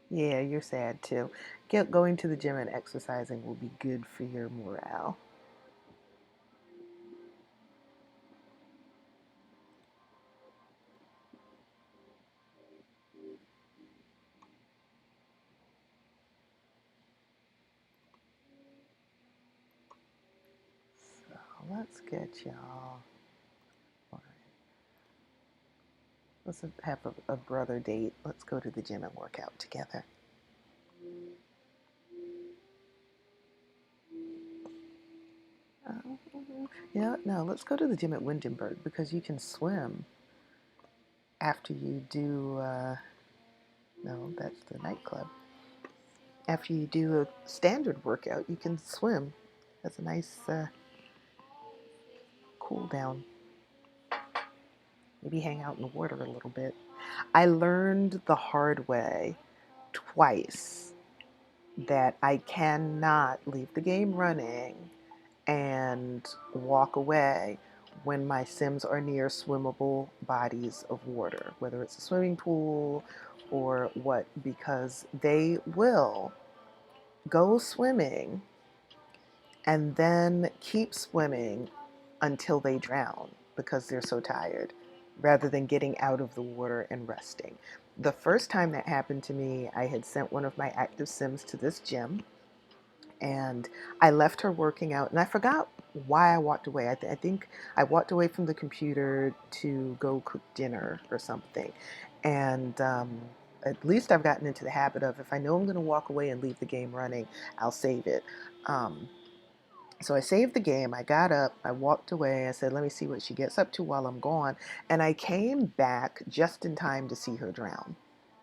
Yeah, you're sad too. Going to the gym and exercising will be good for your morale. So let's get y'all. Let's have a brother date. Let's go to the gym and work out together. Yeah, no, let's go to the gym at Windenburg because you can swim after you do, no, that's the nightclub. After you do a standard workout, you can swim. That's a nice cool down. Maybe hang out in the water a little bit. I learned the hard way twice that I cannot leave the game running and walk away when my Sims are near swimmable bodies of water, whether it's a swimming pool or what, because they will go swimming and then keep swimming until they drown because they're so tired, rather than getting out of the water and resting. The first time that happened to me, I had sent one of my active Sims to this gym, and I left her working out, and I forgot why I walked away. I think I walked away from the computer to go cook dinner or something. And at least I've gotten into the habit of, if I know I'm going to walk away and leave the game running, I'll save it. Um, so I saved the game. I got up, I walked away. I said, let me see what she gets up to while I'm gone. And I came back just in time to see her drown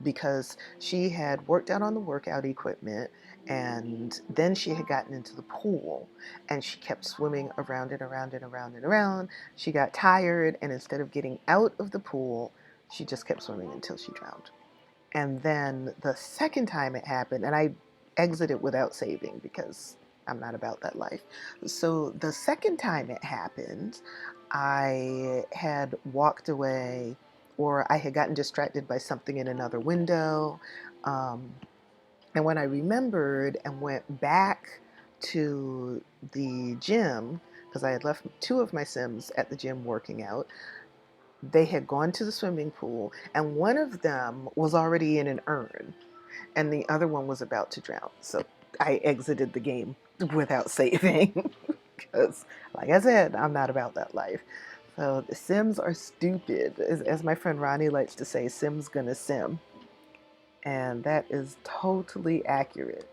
because she had worked out on the workout equipment, and then she had gotten into the pool and she kept swimming around and around and around and around. She got tired, and instead of getting out of the pool, she just kept swimming until she drowned. And then the second time it happened, and I exited without saving because I'm not about that life. So the second time it happened, I had walked away, or I had gotten distracted by something in another window. Um, and when I remembered and went back to the gym, because I had left two of my Sims at the gym working out, they had gone to the swimming pool, and one of them was already in an urn, and the other one was about to drown. So I exited the game without saving because, like I said, I'm not about that life. So the Sims are stupid. As my friend Ronnie likes to say, Sims gonna sim. And that is totally accurate.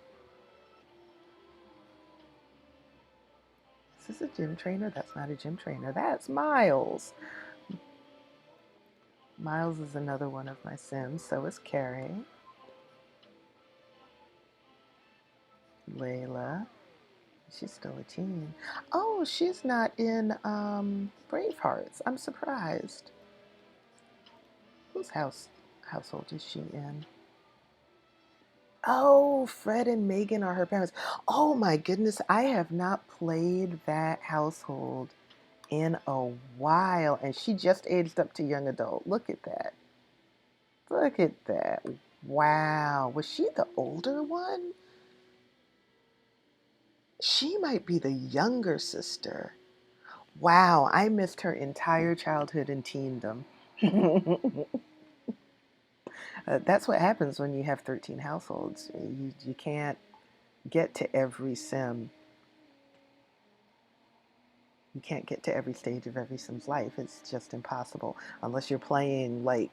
Is this a gym trainer? That's not a gym trainer. That's Miles. Miles is another one of my Sims. So is Carrie. Layla. She's still a teen. Oh, she's not in Bravehearts. I'm surprised. Whose household is she in? Oh, Fred and Megan are her parents. Oh my goodness, I have not played that household in a while, and she just aged up to young adult. Look at that. Look at that. Wow. Was she the older one? She might be the younger sister. Wow, I missed her entire childhood and teendom. That's what happens when you have 13 households. You can't get to every sim. You can't get to every stage of every sim's life. It's just impossible unless you're playing like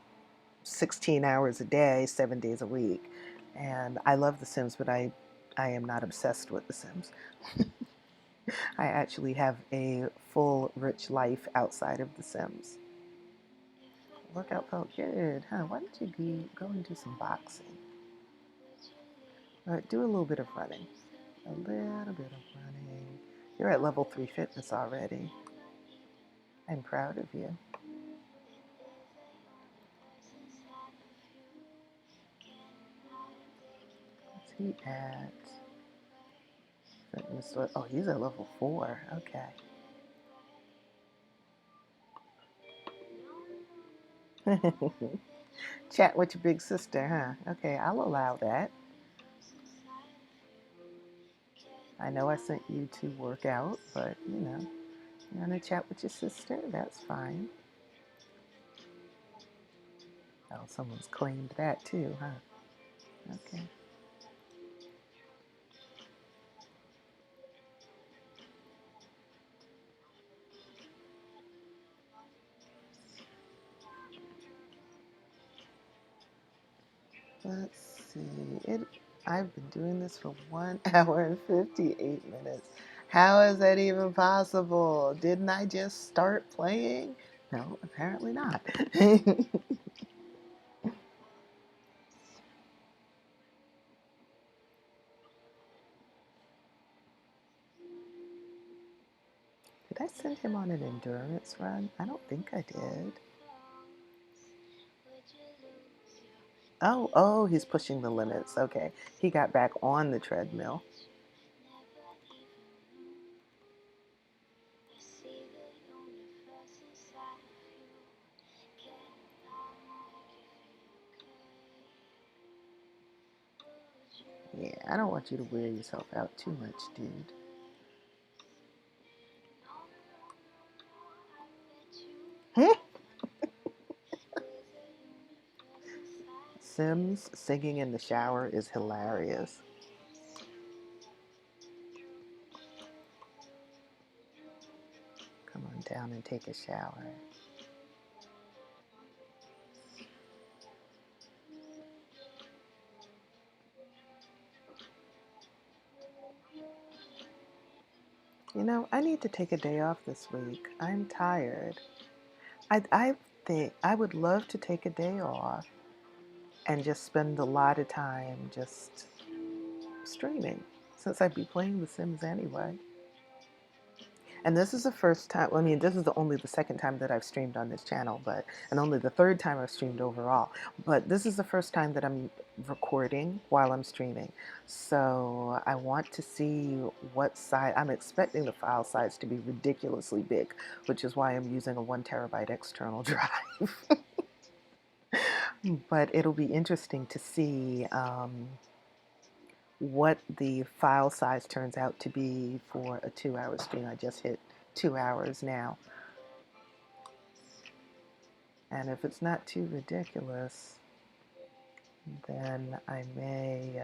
16 hours a day, 7 days a week. And I love The Sims, but I am not obsessed with The Sims. I actually have a full, rich life outside of The Sims. Workout felt good, huh? Why don't you go and do some boxing? Do a little bit of running. A little bit of running. You're at level 3 fitness already. I'm proud of you. What's he at? Fitness. Oh, he's at level 4. Okay. Chat with your big sister, huh? Okay, I'll allow that. I know I sent you to work out, but you want to chat with your sister? That's fine. Oh, someone's claimed that too, huh? Okay. Let's see. I've been doing this for 1 hour and 58 minutes. How is that even possible? Didn't I just start playing? No, apparently not. Did I send him on an endurance run? I don't think I did. Oh, he's pushing the limits. Okay. He got back on the treadmill. Yeah, I don't want you to wear yourself out too much, dude. Sims singing in the shower is hilarious. Come on down and take a shower. You know, I need to take a day off this week. I'm tired. I think I would love to take a day off and just spend a lot of time just streaming since I'd be playing The Sims anyway. And this is the first time, I mean, this is only the second time that I've streamed on this channel, and only the third time I've streamed overall. But this is the first time that I'm recording while I'm streaming. So I want to see what size, I'm expecting the file size to be ridiculously big, which is why I'm using a 1 terabyte external drive. But it'll be interesting to see what the file size turns out to be for a 2-hour stream. I just hit 2 hours now. And if it's not too ridiculous, then I may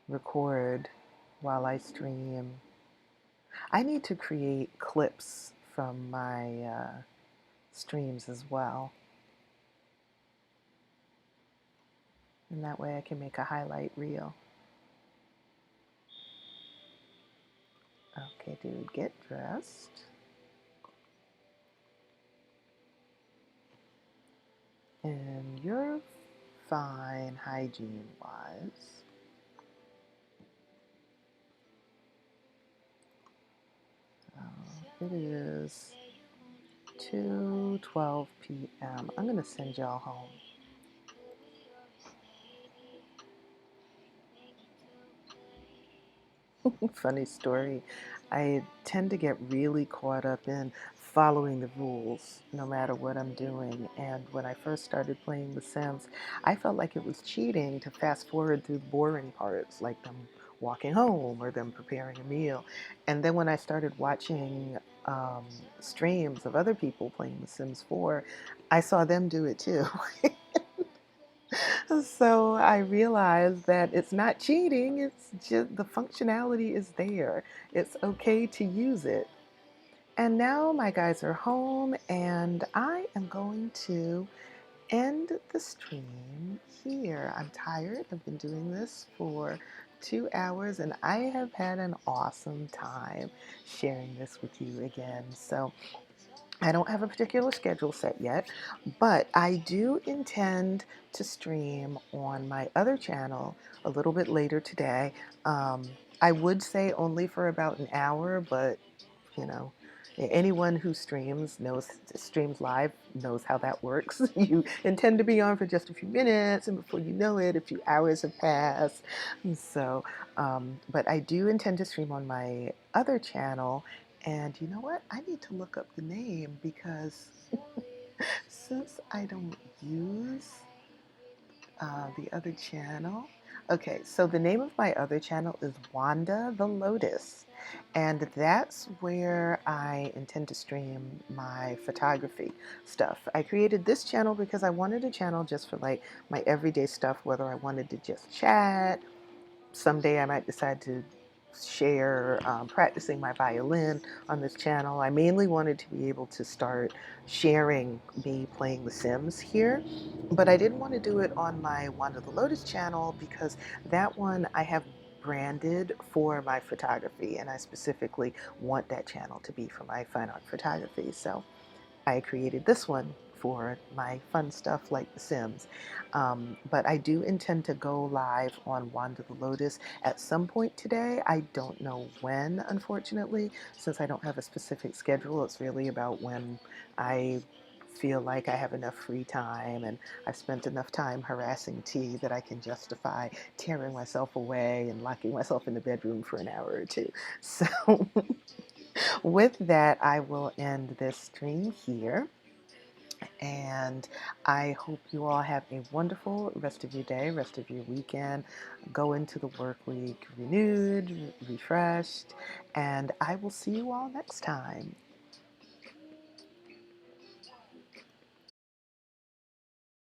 record while I stream. I need to create clips from my streams as well. And that way I can make a highlight reel. Okay, dude, get dressed. And you're fine hygiene-wise. It is 2:12 p.m. I'm going to send y'all home. Funny story. I tend to get really caught up in following the rules no matter what I'm doing. And when I first started playing The Sims, I felt like it was cheating to fast forward through the boring parts, like them walking home or them preparing a meal. And then when I started watching um, streams of other people playing The Sims 4, I saw them do it too. So I realized that it's not cheating, it's just the functionality is there. It's okay to use it. And now my guys are home, and I am going to end the stream here. I'm tired. I've been doing this for 2 hours, and I have had an awesome time sharing this with you again. So I don't have a particular schedule set yet, but I do intend to stream on my other channel a little bit later today. I would say only for about an hour, but you know, anyone who streams live knows how that works. You intend to be on for just a few minutes, and before you know it, a few hours have passed. So, but I do intend to stream on my other channel. And you know what? I need to look up the name because since I don't use the other channel. Okay, so the name of my other channel is Wanda the Lotus, and that's where I intend to stream my photography stuff. I created this channel because I wanted a channel just for like my everyday stuff, whether I wanted to just chat. Someday I might decide to share practicing my violin on this channel. I mainly wanted to be able to start sharing me playing The Sims here, but I didn't want to do it on my Wanda the Lotus channel because that one I have branded for my photography, and I specifically want that channel to be for my fine art photography. So I created this one for my fun stuff like The Sims. But I do intend to go live on Wanda the Lotus at some point today. I don't know when, unfortunately, since I don't have a specific schedule. It's really about when I feel like I have enough free time and I've spent enough time harassing T that I can justify tearing myself away and locking myself in the bedroom for an hour or two. So, with that, I will end this stream here. And I hope you all have a wonderful rest of your day, rest of your weekend. Go into the work week renewed, refreshed, and I will see you all next time.